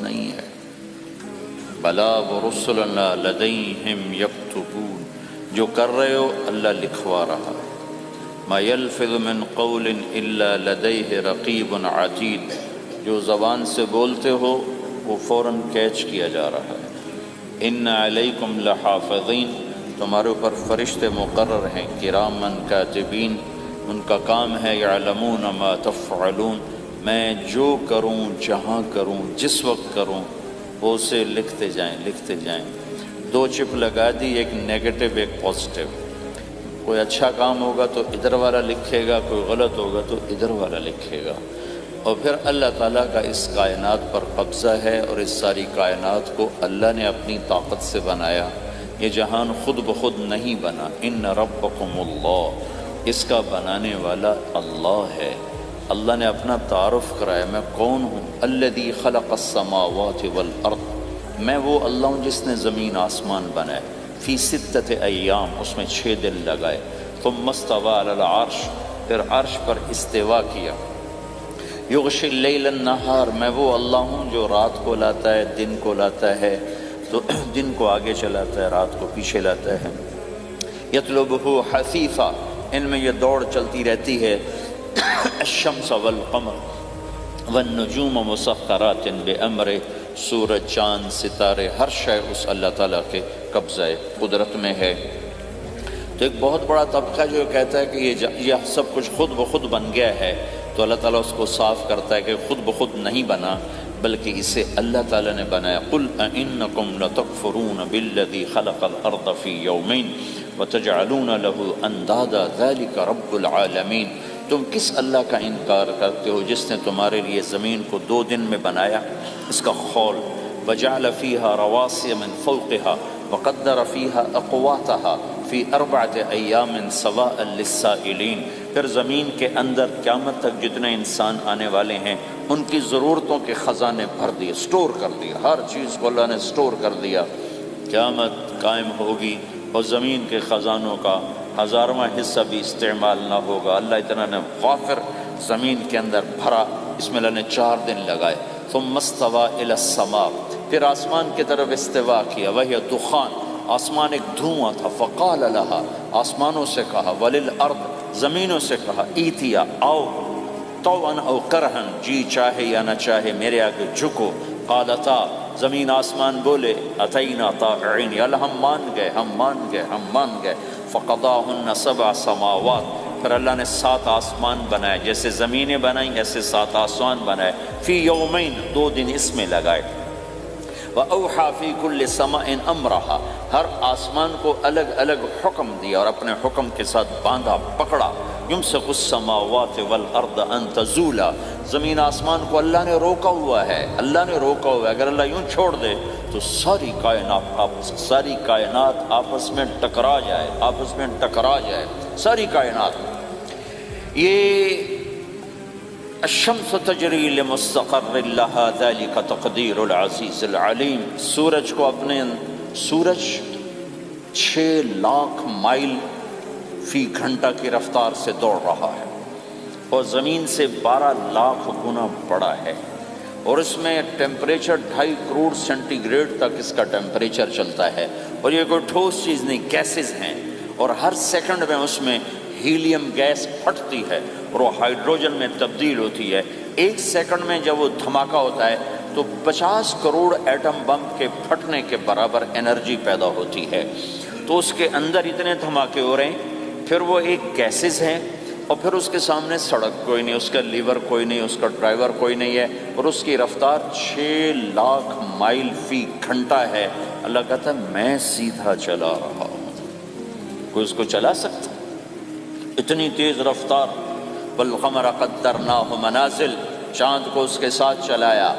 نہیں ہے۔ بلا ورسلنا لدیہم یکتبون، جو کر رہے ہو اللہ لکھوا رہا ہے۔ ما یلفظ من قول الا لدیہ رقیب عتید، جو زبان سے بولتے ہو وہ فوراً کیچ کیا جا رہا ہے۔ ان علیکم لحافظین، تمہارے اوپر فرشتے مقرر ہیں، کرامن کاتبین، ان کا کام ہے یعلمون ما تفعلون، میں جو کروں جہاں کروں جس وقت کروں وہ اسے لکھتے جائیں۔ دو چپ لگا دی، ایک نیگیٹو ایک پازیٹیو۔ کوئی اچھا کام ہوگا تو ادھر والا لکھے گا، کوئی غلط ہوگا تو ادھر والا لکھے گا۔ اور پھر اللہ تعالیٰ کا اس کائنات پر قبضہ ہے، اور اس ساری کائنات کو اللہ نے اپنی طاقت سے بنایا، یہ جہان خود بخود نہیں بنا۔ ان ربکم اللہ، اس کا بنانے والا اللہ ہے۔ اللہ نے اپنا تعارف کرایا، میں کون ہوں؟ الذی خلق السماوات والارض، میں وہ اللہ ہوں جس نے زمین آسمان بنائے، فی ستۃ ایام، اس میں 6 دن لگائے، ثم استوی علی العرش، پھر عرش پر استوا کیا، یغشی اللیل النہار، میں وہ اللہ ہوں جو رات کو لاتا ہے دن کو لاتا ہے، تو دن کو آگے چلاتا ہے رات کو پیچھے لاتا ہے، یطلبہ حثیثا، ان میں یہ دوڑ چلتی رہتی ہے، الشمس والقمر والنجوم مسخرات بامرہ، سورج چاند ستارے ہر شے اس اللہ تعالیٰ کے قبضہ قدرت میں ہے۔ تو ایک بہت بڑا طبقہ جو کہتا ہے کہ یہ سب کچھ خود بخود بن گیا ہے، تو اللہ تعالیٰ اس کو صاف کرتا ہے کہ خود بخود نہیں بنا، بلکہ اسے اللہ تعالیٰ نے بنایا۔ قل اَإِنَّكُمْ لَتَكْفُرُونَ بِالَّذِي خَلَقَ الْأَرْضَ فِي يَوْمَيْنِ وَتَجْعَلُونَ لَهُ أَنْدَادًا ذَلِكَ رَبُّ الْعَالَمِينَ، تم کس اللہ کا انکار کرتے ہو جس نے تمہارے لیے زمین کو 2 دن میں بنایا، اس کا خول، وَجَعَلَ فِيهَا رَوَاسِيَ مِن فَوْقِهَا وَقَدَّرَ فِيهَا أَقْوَاتَهَا فِي 4 أَيَّامٍ سَوَاءً لِلسَّائِلِينَ، پھر زمین کے اندر قیامت تک جتنے انسان آنے والے ہیں ان کی ضرورتوں کے خزانے بھر دیے، سٹور کر دیا، ہر چیز کو اللہ نے سٹور کر دیا۔ قیامت قائم ہوگی اور زمین کے خزانوں کا 1000واں حصہ بھی استعمال نہ ہوگا۔ اللہ اتنا نے وافر زمین کے اندر بھرا، اس میں اللہ نے 4 دن لگائے۔ ثم استوى الى السماء، پھر آسمان کی طرف استوا کیا، وہی دخان، آسمان ایک دھواں تھا، فقال لها، آسمانوں سے کہا، وللارض، زمینوں سے کہا، ایتیا، آؤ، طوعا او کرہن، جی چاہے یا نہ چاہے میرے آگے جھکو، قالتا، زمین آسمان بولے، اتینا طاعین، یا اللہ ہم مان گئے، فقضاہن 7 سماوات، پھر اللہ نے 7 آسمان بنائے، جیسے زمینیں بنائیں ایسے 7 آسمان بنائے، فی یومین، 2 دن اس میں لگائے، وَأَوْحَى فِي كُلِّ سَمَاءٍ أَمْرَهَا، ہر آسمان کو الگ الگ حکم دیا اور اپنے حکم کے ساتھ باندھا پکڑا، يُمْسِكُ السَّمَاوَاتِ وَالْأَرْضَ أَن تَزُولَا، زمین آسمان کو اللہ نے روکا ہوا ہے، اگر اللہ یوں چھوڑ دے تو ساری کائنات آپس میں ٹکرا جائے، ساری کائنات۔ یہ الشمس تجری لمستقر لها ذلك تقدیر العزیز العلیم، سورج 6 لاکھ مائل فی گھنٹہ کی رفتار سے دوڑ رہا ہے، اور زمین سے 12 لاکھ گنا بڑا ہے، اور اس میں ٹیمپریچر 2.5 کروڑ سینٹی گریڈ تک اس کا ٹیمپریچر چلتا ہے، اور یہ کوئی ٹھوس چیز نہیں، گیسز ہیں، اور ہر سیکنڈ میں اس میں ہیلیم گیس پھٹتی ہے اور وہ ہائیڈروجن میں تبدیل ہوتی ہے۔ 1 سیکنڈ میں جب وہ دھماکہ ہوتا ہے تو 50 کروڑ ایٹم بم کے پھٹنے کے برابر انرجی پیدا ہوتی ہے، تو اس کے اندر اتنے دھماکے ہو رہے ہیں، پھر وہ ایک گیسز ہیں، اور پھر اس کے سامنے سڑک کوئی نہیں، اس کا لیور کوئی نہیں، اس کا ڈرائیور کوئی نہیں ہے، اور اس کی رفتار 6 لاکھ مائل فی گھنٹہ ہے۔ اللہ کہتا ہے میں سیدھا چلا رہا ہوں، کوئی اس کو چلا سکتا؟ اتنی تیز رفتار۔ والقمر قدرناہ منازل، چاند کو اس کے ساتھ چلایا،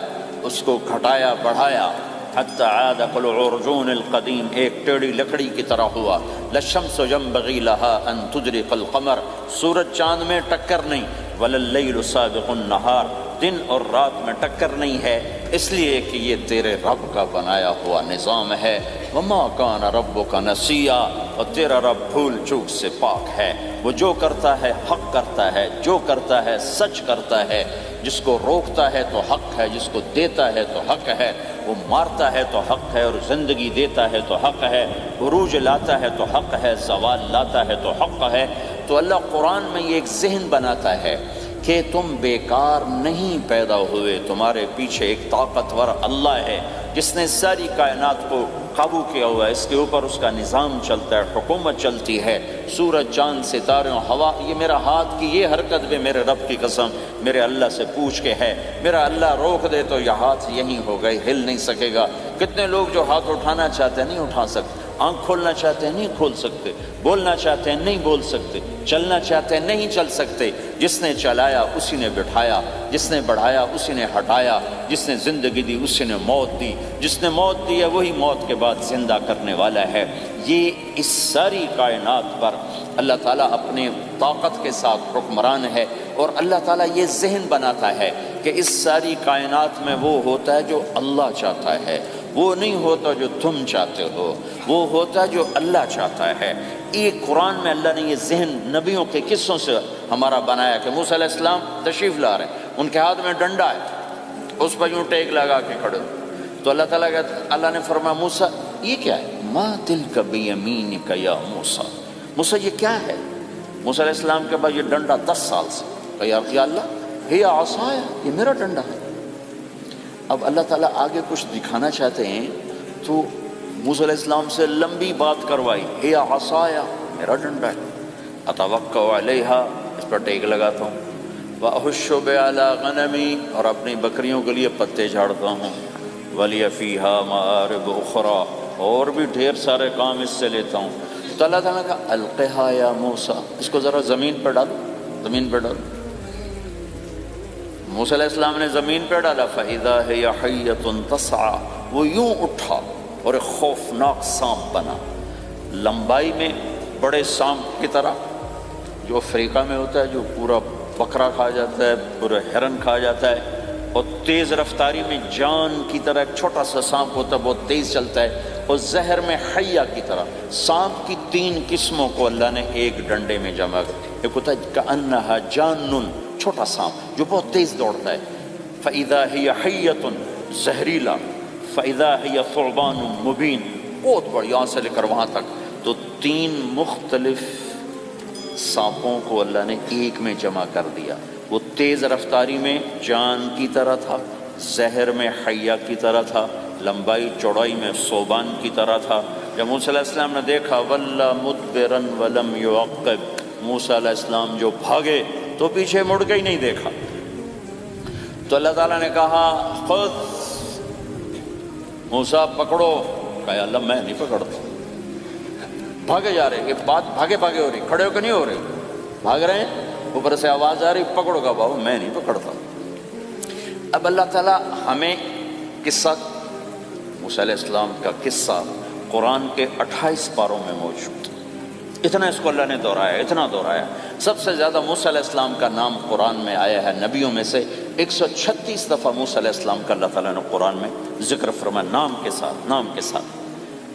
اس کو گھٹایا بڑھایا، حتی عاد کالعرجون القدیم، ایک ٹیڑھی لکڑی کی طرح ہوا۔ للشمس ينبغي لها ان تدرك القمر، سورج چاند میں ٹکر نہیں، ولللیل سابق النہار، دن اور رات میں ٹکر نہیں ہے، اس لیے کہ یہ تیرے رب کا بنایا ہوا نظام ہے۔ وما کان ربک نسیا، اور تیرا رب بھول چوک سے پاک ہے، وہ جو کرتا ہے حق کرتا ہے، جو کرتا ہے سچ کرتا ہے۔ جس کو روکتا ہے تو حق ہے، جس کو دیتا ہے تو حق ہے، وہ مارتا ہے تو حق ہے، اور زندگی دیتا ہے تو حق ہے، عروج لاتا ہے تو حق ہے، زوال لاتا ہے تو حق ہے۔ تو اللہ قرآن میں یہ ایک ذہن بناتا ہے کہ تم بیکار نہیں پیدا ہوئے، تمہارے پیچھے ایک طاقتور اللہ ہے جس نے ساری کائنات کو قابو کیا ہوا ہے، اس کے اوپر اس کا نظام چلتا ہے، حکومت چلتی ہے، سورج چاند ستارے ہوا، یہ میرا ہاتھ کی یہ حرکت بھی میرے رب کی قسم میرے اللہ سے پوچھ کے ہے، میرا اللہ روک دے تو یہ ہاتھ یہیں ہو گئے، ہل نہیں سکے گا۔ کتنے لوگ جو ہاتھ اٹھانا چاہتے ہیں نہیں اٹھا سکتے، آنکھ کھولنا چاہتے ہیں نہیں کھول سکتے، بولنا چاہتے ہیں نہیں بول سکتے، چلنا چاہتے ہیں نہیں چل سکتے۔ جس نے چلایا اسی نے بٹھایا، جس نے بڑھایا اسی نے ہٹایا، جس نے زندگی دی اسی نے موت دی، جس نے موت دی ہے وہی موت کے بعد زندہ کرنے والا ہے۔ یہ اس ساری کائنات پر اللہ تعالیٰ اپنے طاقت کے ساتھ حکمران ہے، اور اللہ تعالیٰ یہ ذہن بناتا ہے کہ اس ساری کائنات میں وہ ہوتا ہے جو اللہ چاہتا ہے، وہ نہیں ہوتا جو تم چاہتے ہو، وہ ہوتا ہے جو اللہ چاہتا ہے۔ ایک قرآن میں اللہ نے یہ ذہن نبیوں کے قصوں سے ہمارا بنایا کہ موسیٰ علیہ السلام تشریف لا رہے ہیں، ان کے ہاتھ میں ڈنڈا ہے، اس پر یوں ٹیک لگا کے کھڑے ہو، تو اللہ نے فرمایا موسیٰ یہ کیا ہے؟ ما تلک بیمینک یا موسیٰ، موسیٰ یہ کیا ہے؟ موسیٰ علیہ السلام کے بعد یہ ڈنڈا 10 سال سے، کہ یا اللہ ہی عصایا، یہ میرا ڈنڈا ہے۔ اب اللہ تعالیٰ آگے کچھ دکھانا چاہتے ہیں تو موسیٰ علیہ السلام سے لمبی بات کروائی، ہی عصایا میرا ڈنڈا ہے، اتوکل علیہا اس پر ٹیک لگاتا ہوں، واحش بہا علی غنمی اور اپنی بکریوں کے لیے پتے جھاڑتا ہوں، ولی فیہا مآرب اخری اور بھی ڈھیر سارے کام اس سے لیتا ہوں۔ تو اللہ تعالیٰ نے کہا القہا یا موسیٰ، اس کو ذرا زمین پہ ڈالو، زمین پہ ڈالو۔ موسیٰ علیہ السلام نے زمین پہ ڈالا، فَإِذَا هِيَ حَيَّةٌ تَسْعَىٰ، وہ یوں اٹھا اور ایک خوفناک سانپ بنا، لمبائی میں بڑے سانپ کی طرح جو افریقہ میں ہوتا ہے، جو پورا بکرا کھا جاتا ہے، پورا ہرن کھا جاتا ہے، اور تیز رفتاری میں جان کی طرح ایک چھوٹا سا سانپ ہوتا ہے، بہت تیز چلتا ہے، اور زہر میں حیہ کی طرح۔ سانپ کی 3 قسموں کو اللہ نے ایک ڈنڈے میں جمع کر، ایک ہوتا ہے کأنہا جان، چھوٹا سانپ جو بہت تیز دوڑتا ہے، فَإِذَا هِيَ حَيَّةٌ زہریلا، فَإِذَا هِيَ ثُعْبَانٌ مُبِينٌ، بہت بڑی یہاں سے لے کر وہاں تک۔ تو 3 مختلف سانپوں کو اللہ نے ایک میں جمع کر دیا، وہ تیز رفتاری میں جان کی طرح تھا، زہر میں حیہ کی طرح تھا، لمبائی چوڑائی میں ثعبان کی طرح تھا۔ جب موسیٰ علیہ السلام نے دیکھا وَلَّا مُدْبِرًا وَلَمْ يُعَقِّبْ، موسیٰ علیہ السلام جو بھاگے تو پیچھے مڑ کے ہی نہیں دیکھا، تو اللہ تعالیٰ نے کہا خود موسیٰ پکڑو، کہا اللہ میں نہیں پکڑتا، بھاگے جا رہے، یہ بات بھاگے بھاگے ہو رہی، کھڑے ہو کے نہیں ہو رہے، بھاگ رہے ہیں، اوپر سے آواز آ رہی پکڑو گا، بابا میں نہیں پکڑتا۔ اب اللہ تعالیٰ ہمیں قصہ موسیٰ علیہ السلام کا قصہ قرآن کے 28 پاروں میں موجود، اتنا اس کو اللہ نے دہرایا، اتنا دہرایا۔ سب سے زیادہ موسیٰ علیہ السلام کا نام قرآن میں آیا ہے نبیوں میں سے، 136 دفعہ موسیٰ علیہ السلام کا اللہ تعالیٰ نے قرآن میں ذکر فرمایا، نام کے ساتھ، نام کے ساتھ۔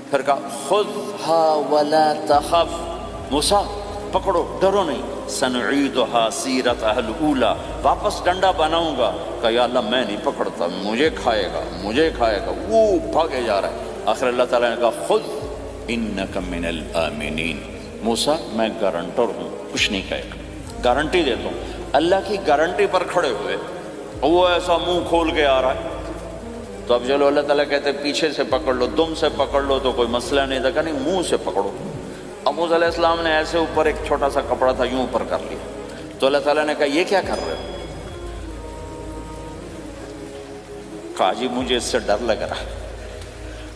پھر کہا خذھا ولا تخف، موسیٰ پکڑو ڈرو نہیں، سنعیدھا سیرتھا الاولی، واپس ڈنڈا بناؤں گا، کہا یا اللہ میں نہیں پکڑتا، مجھے کھائے گا، مجھے کھائے گا، وہ بھاگے جا رہا ہے۔ آخر اللہ تعالیٰ نے کہا خذ انک من الآمنین، موسیٰ میں گارنٹر ہوں، کچھ نہیں کہے گا، گارنٹی دیتا ہوں۔ اللہ کی گارنٹی پر کھڑے ہوئے، وہ ایسا منہ کھول کے آ رہا ہے، تو اب چلو اللہ تعالیٰ کہتے پیچھے سے پکڑ لو، دم سے پکڑ لو تو کوئی مسئلہ نہیں تھا، کہ نہیں منہ سے پکڑو۔ اب موسیٰ علیہ السلام نے ایسے اوپر ایک چھوٹا سا کپڑا تھا یوں اوپر کر لیا، تو اللہ تعالیٰ نے کہا یہ کیا کر رہے ہو؟ کہا جی مجھے اس سے ڈر لگ رہا ہے،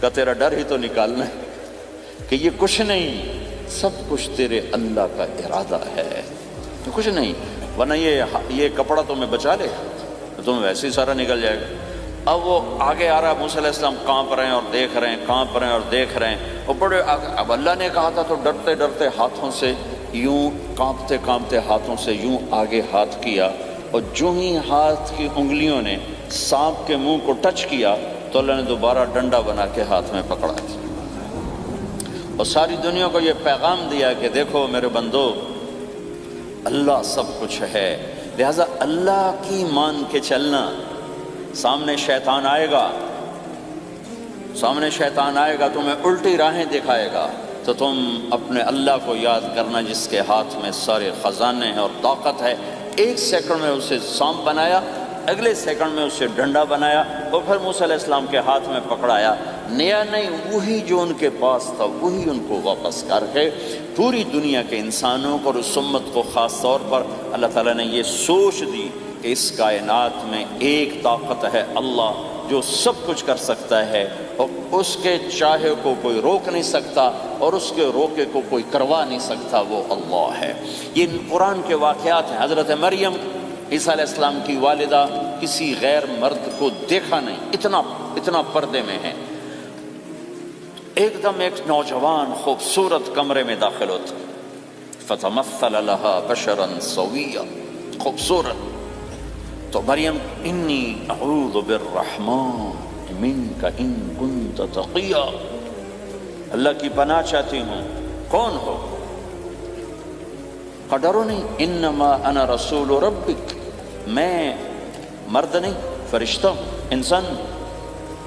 کہ تیرا ڈر ہی تو نکالنا ہے، کہ یہ کچھ نہیں، سب کچھ تیرے اللہ کا ارادہ ہے، تو کچھ نہیں، ورنہ یہ کپڑا تمہیں بچا لے، تمہیں ویسے ہی سارا نکل جائے گا۔ اب وہ آگے آ رہا ہے، موسیٰ علیہ السلام کانپ رہے ہیں اور دیکھ رہے ہیں، کانپ رہے ہیں اور دیکھ رہے ہیں، اور بڑے اب اللہ نے کہا تھا تو ڈرتے ڈرتے ہاتھوں سے یوں، کانپتے کانپتے ہاتھوں سے یوں آگے ہاتھ کیا، اور جو ہی ہاتھ کی انگلیوں نے سانپ کے منہ کو ٹچ کیا تو اللہ نے دوبارہ ڈنڈا بنا کے ہاتھ میں پکڑا تھا، اور ساری دنیا کو یہ پیغام دیا کہ دیکھو میرے بندو، اللہ سب کچھ ہے، لہذا اللہ کی مان کے چلنا. سامنے شیطان آئے گا، تمہیں الٹی راہیں دکھائے گا، تو تم اپنے اللہ کو یاد کرنا جس کے ہاتھ میں سارے خزانے ہیں اور طاقت ہے. ایک سیکنڈ میں اسے سانپ بنایا، اگلے سیکنڈ میں اسے ڈنڈا بنایا، اور پھر موسیٰ علیہ السلام کے ہاتھ میں پکڑایا. نیا نہیں، وہی جو ان کے پاس تھا وہی ان کو واپس کر کے پوری دنیا کے انسانوں کو اور اس امت کو خاص طور پر اللہ تعالیٰ نے یہ سوچ دی کہ اس کائنات میں ایک طاقت ہے، اللہ، جو سب کچھ کر سکتا ہے اور اس کے چاہے کو کوئی روک نہیں سکتا اور اس کے روکے کو کوئی کروا نہیں سکتا، وہ اللہ ہے. یہ قرآن کے واقعات ہیں. حضرت مریم عیسیٰ علیہ السلام کی والدہ کسی غیر مرد کو دیکھا نہیں، اتنا پردے میں ہے. ایک دم ایک نوجوان خوبصورت کمرے میں داخل ہوتا، فتمثل لها بشرا سویا، خوبصورت. تو مریم انی اعوذ بالرحمن منک ان کنت تقیا، اللہ کی پناہ چاہتی ہوں. کون ہو؟ کہا ڈرو نہیں، انما انا رسول ربک، میں مرد نہیں، فرشتہ ہوں، انسان،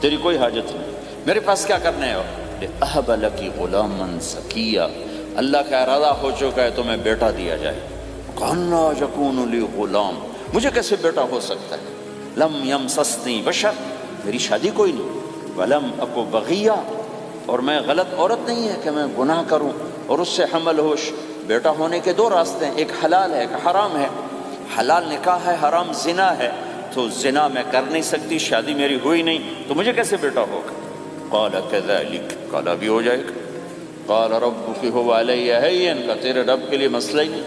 تیری کوئی حاجت نہیں، میرے پاس کیا کرنے ہو؟ لأہب لکی غلاما زکیا، اللہ کا ارادہ ہو چکا ہے تمہیں بیٹا دیا جائے. کہنا یکون لی غلام، مجھے کیسے بیٹا ہو سکتا ہے؟ لم یمسسنی بشر، میری شادی کوئی نہیں، ولم اکو بغیا، اور میں غلط عورت نہیں ہے کہ میں گناہ کروں اور اس سے حمل ہوش. بیٹا ہونے کے دو راستے ہیں، ایک حلال ہے، ایک حرام ہے. حلال نکاح ہے، حرام زنا ہے. تو زنا میں کر نہیں سکتی، شادی میری ہوئی نہیں، تو مجھے کیسے بیٹا ہوگا؟ قال کذالک، قال ابھی ہو جائے گا. قال ربک هو علی ہین، کا تیرے رب کے لیے مسئلہ ہی نہیں.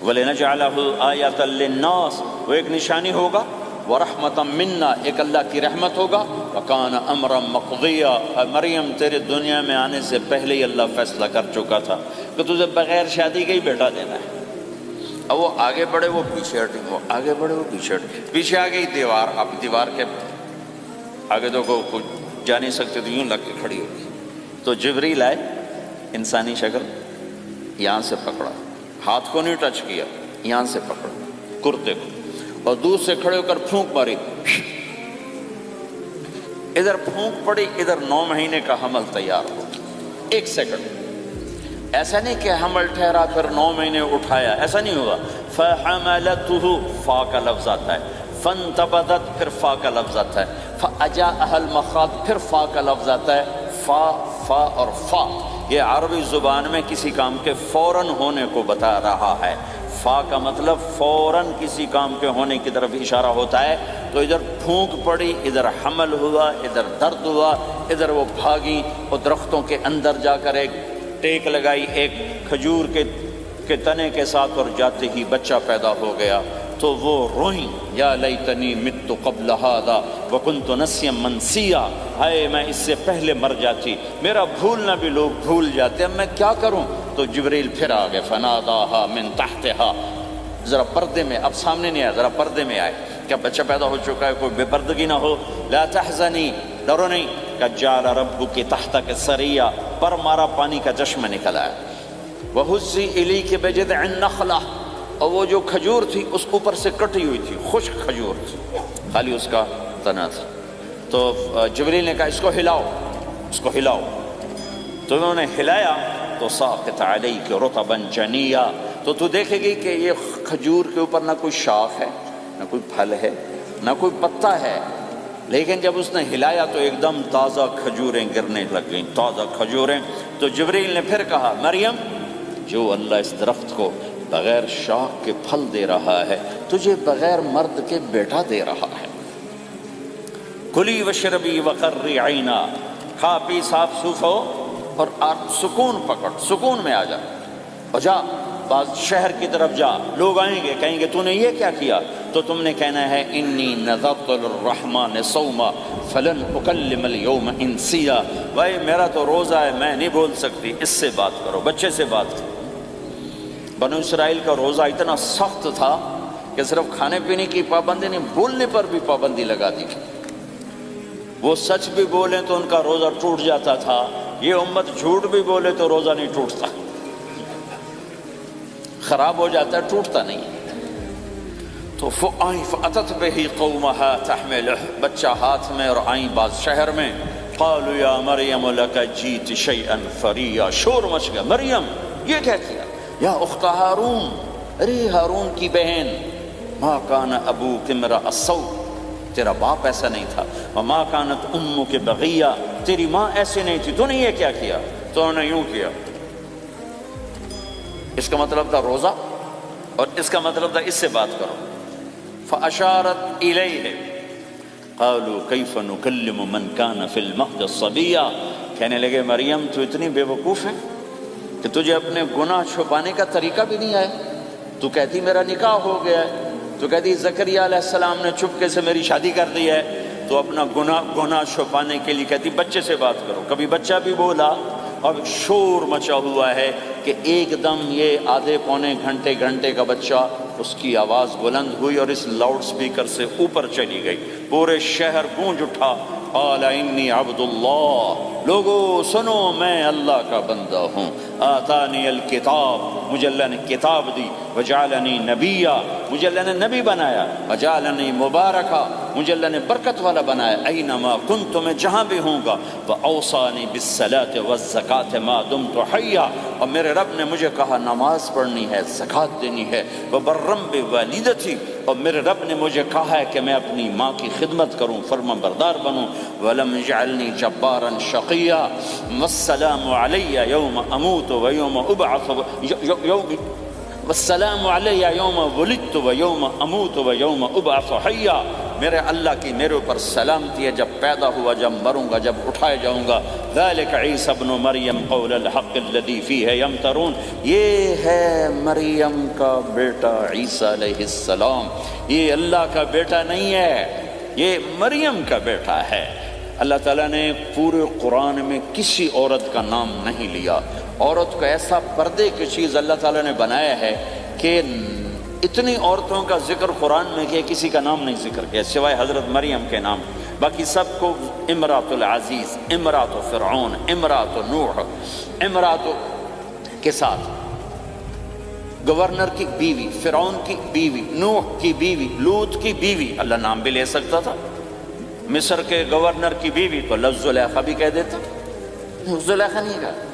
وَلِنَجْعَلَهُ آیَةً لِلنَّاسِ، وہ ایک نشانی ہوگا، وَرَحْمَةً مِنَّا، ایک اللہ کی رحمت ہوگا. وَكَانَ أَمْرًا مَقْضِيًّا، مریم تیرے دنیا میں آنے سے پہلے ہی اللہ فیصلہ کر چکا تھا کہ تجھے بغیر شادی کے ہی بیٹا دینا ہے. اب وہ آگے بڑھے، وہ پیچھے ہٹے، وہ آگے بڑھے، وہ پیچھے ہٹے. پیچھے آ گئی دیوار، اب دیوار کے آگے تو کوئی جا نہیں سکتے، تو یوں لگ کے کھڑی ہوگی. تو جبریل آئے، انسانی شکل، یہاں سے پکڑا، ہاتھ کو نہیں ٹچ کیا، یہاں سے پکڑا کرتے کو، اور دور سے کھڑے ہو کر پھونک ماری. ادھر پھونک پڑی، ادھر 9 مہینے کا حمل تیار ہو. ایک سیکنڈ. ایسا نہیں کہ حمل ٹھہرا پھر 9 مہینے اٹھایا، ایسا نہیں ہوا. فَحَمَلَتْهُ، فا کا لفظ آتا ہے. فَانْتَبَذَتْ، پھر فا کا لفظ آتا ہے. فَأَجَاءَهَا الْمَخَاضُ، پھر فا کا لفظ آتا ہے. فا اور فا یہ عربی زبان میں کسی کام کے فوراً ہونے کو بتا رہا ہے. فا کا مطلب فوراً کسی کام کے ہونے کی طرف اشارہ ہوتا ہے. تو ادھر پھونک پڑی، ادھر حمل ہوا، ادھر درد ہوا، ادھر وہ بھاگی اور درختوں کے اندر جا کر ایک ٹیک لگائی ایک کھجور کے تنے کے ساتھ، اور جاتے ہی بچہ پیدا ہو گیا. تو وہ روئیں، یا لیتنی مت قبل ھذا وکنت نسیا منسیا، ہائے میں اس سے پہلے مر جاتی، میرا بھولنا بھی لوگ بھول جاتے، اب میں کیا کروں؟ تو جبریل پھر آ گئے. فناداھا من تحتھا، ذرا پردے میں، اب سامنے نہیں آئے، ذرا پردے میں آئے. کیا بچہ پیدا ہو چکا ہے، کوئی بے پردگی نہ ہو. لا تحزنی، ڈرو نہیں. قد جعل ربک تحتک سریا، پر مارا پانی کا چشمہ نکلا ہے. وہزی الیک بجذع النخلہ، اور وہ جو کھجور تھی اس اوپر سے کٹی ہوئی تھی، خشک کھجور تھی، خالی اس کا تنا تھا. تو جبریل نے کہا اس کو ہلاؤ، اس کو ہلاؤ. تو انہوں نے ہلایا تو ساقط علیک رطبا جنیا، تو دیکھے گی کہ یہ کھجور کے اوپر نہ کوئی شاخ ہے، نہ کوئی پھل ہے، نہ کوئی پتا ہے، لیکن جب اس نے ہلایا تو ایک دم تازہ کھجوریں گرنے لگ گئیں، تازہ کھجوریں. تو جبریل نے پھر کہا مریم، جو اللہ اس درخت کو بغیر شاخ کے پھل دے رہا ہے تجھے بغیر مرد کے بیٹا دے رہا ہے. کلی وشربی وقری عینا، کھا پی صاف صوف ہو اور سکون پکڑ، سکون میں آ جا، اور جا بعض شہر کی طرف جا. لوگ آئیں گے، کہیں گے تو نے یہ کیا کیا؟ تو تم نے کہنا ہے انی نذرت للرحمن صوما فلن اکلم اليوم انسیا، بھائی میرا تو روزہ ہے، میں نہیں بول سکتی، اس سے بات کرو، بچے سے بات کرو. بنو اسرائیل کا روزہ اتنا سخت تھا کہ صرف کھانے پینے کی پابندی نہیں، بولنے پر بھی پابندی لگا دی تھی. وہ سچ بھی بولیں تو ان کا روزہ ٹوٹ جاتا تھا، یہ امت جھوٹ بھی بولے تو روزہ نہیں ٹوٹتا. خراب ہو جاتا ہے، ٹوٹتا نہیں ہے۔ تو فَأَتَتْ بِهِ قَوْمَهَا تَحْمِلُهُ، بچہ ہاتھ میں اور آئیں باز شہر میں۔ قَالُوا يَا مَرْيَمُ لَكَ جِئْتِ شَيْئًا فَرِيًّا، شور مچ گیا، مریم یہ کیا کیا؟ یا اخت ہارون، ارے ہارون کی بہن، مَا كَانَ أَبُوكِ امْرَأَ سَوْءٍ، تیرا باپ ایسا نہیں تھا، وَمَا كَانَتْ أُمُّكِ بَغِيًّا، تیری ماں ایسے نہیں تھی، تو نے یہ کیا کیا؟ تو نے یوں کیا۔ اس کا مطلب تھا روزہ، اور اس کا مطلب تھا اس سے بات کرو۔ فَأَشَارَتْ إِلَيْهِ قَالُوا كَيْفَ نُكَلِّمُ مَنْ كَانَ فِي الْمَهْدِ صَبِيًّا، کہنے لگے مریم تو اتنی بے وقوف ہے کہ تجھے اپنے گناہ چھپانے کا طریقہ بھی نہیں آیا۔ تو کہتی میرا نکاح ہو گیا ہے، تو کہتی زکریا علیہ السلام نے چپکے سے میری شادی کر دی ہے، تو اپنا گناہ چھپانے کے لیے کہتی بچے سے بات کرو۔ کبھی بچہ بھی بولا، اور شور مچا ہوا ہے کہ ایک دم یہ آدھے پونے گھنٹے کا بچہ، اس کی آواز بلند ہوئی اور اس لاؤڈ سپیکر سے اوپر چلی گئی، پورے شہر گونج اٹھا۔ قال انی عبد اللہ، لوگو سنو میں اللہ کا بندہ ہوں، آتانی الکتاب، مجھے اللہ نے کتاب دی، وجعلنی نبیا، مجھے اللہ نے نبی بنایا، وجعلنی مبارکا، مجھے اللہ نے برکت والا بنایا، اینما کنت، میں جہاں بھی ہوں گا، واوصانی بالصلاۃ والزکاۃ ما دمت حیا، اور میرے رب نے مجھے کہا نماز پڑھنی ہے، زکوٰۃ دینی ہے، وبرم بوالدتی، اور میرے رب نے مجھے کہا ہے کہ میں اپنی ماں کی خدمت کروں، فرما بردار بنوں، ولم یجعلنی جبارا شقیا، والسلام علی یوم اموت ویوم ابعث، والسلام علی یوم ولدت ویوم اموت ویوم ابعث حیا، میرے اللہ کی میرے اوپر سلامتی ہے جب پیدا ہوا، جب مروں گا، جب اٹھائے جاؤں گا۔ ذالک عیسی ابن مریم قول الحق الذی فیہ یمترون، یہ ہے مریم کا بیٹا عیسیٰ علیہ السلام، یہ اللہ کا بیٹا نہیں ہے، یہ مریم کا بیٹا ہے۔ اللہ تعالیٰ نے پورے قرآن میں کسی عورت کا نام نہیں لیا، عورت کو ایسا پردے کی چیز اللہ تعالیٰ نے بنایا ہے کہ اتنی عورتوں کا ذکر قرآن میں کیا، کسی کا نام نہیں ذکر کیا سوائے حضرت مریم کے نام، باقی سب کو امرات العزیز، امرات فرعون، امرات نوح، امرات کے ساتھ گورنر کی بیوی، فرعون کی بیوی، نوح کی بیوی، لوط کی بیوی، اللہ نام بھی لے سکتا تھا۔ مصر کے گورنر کی بیوی تو لفظ زلیخا بھی کہہ دیتا، زلیخا نہیں کہا۔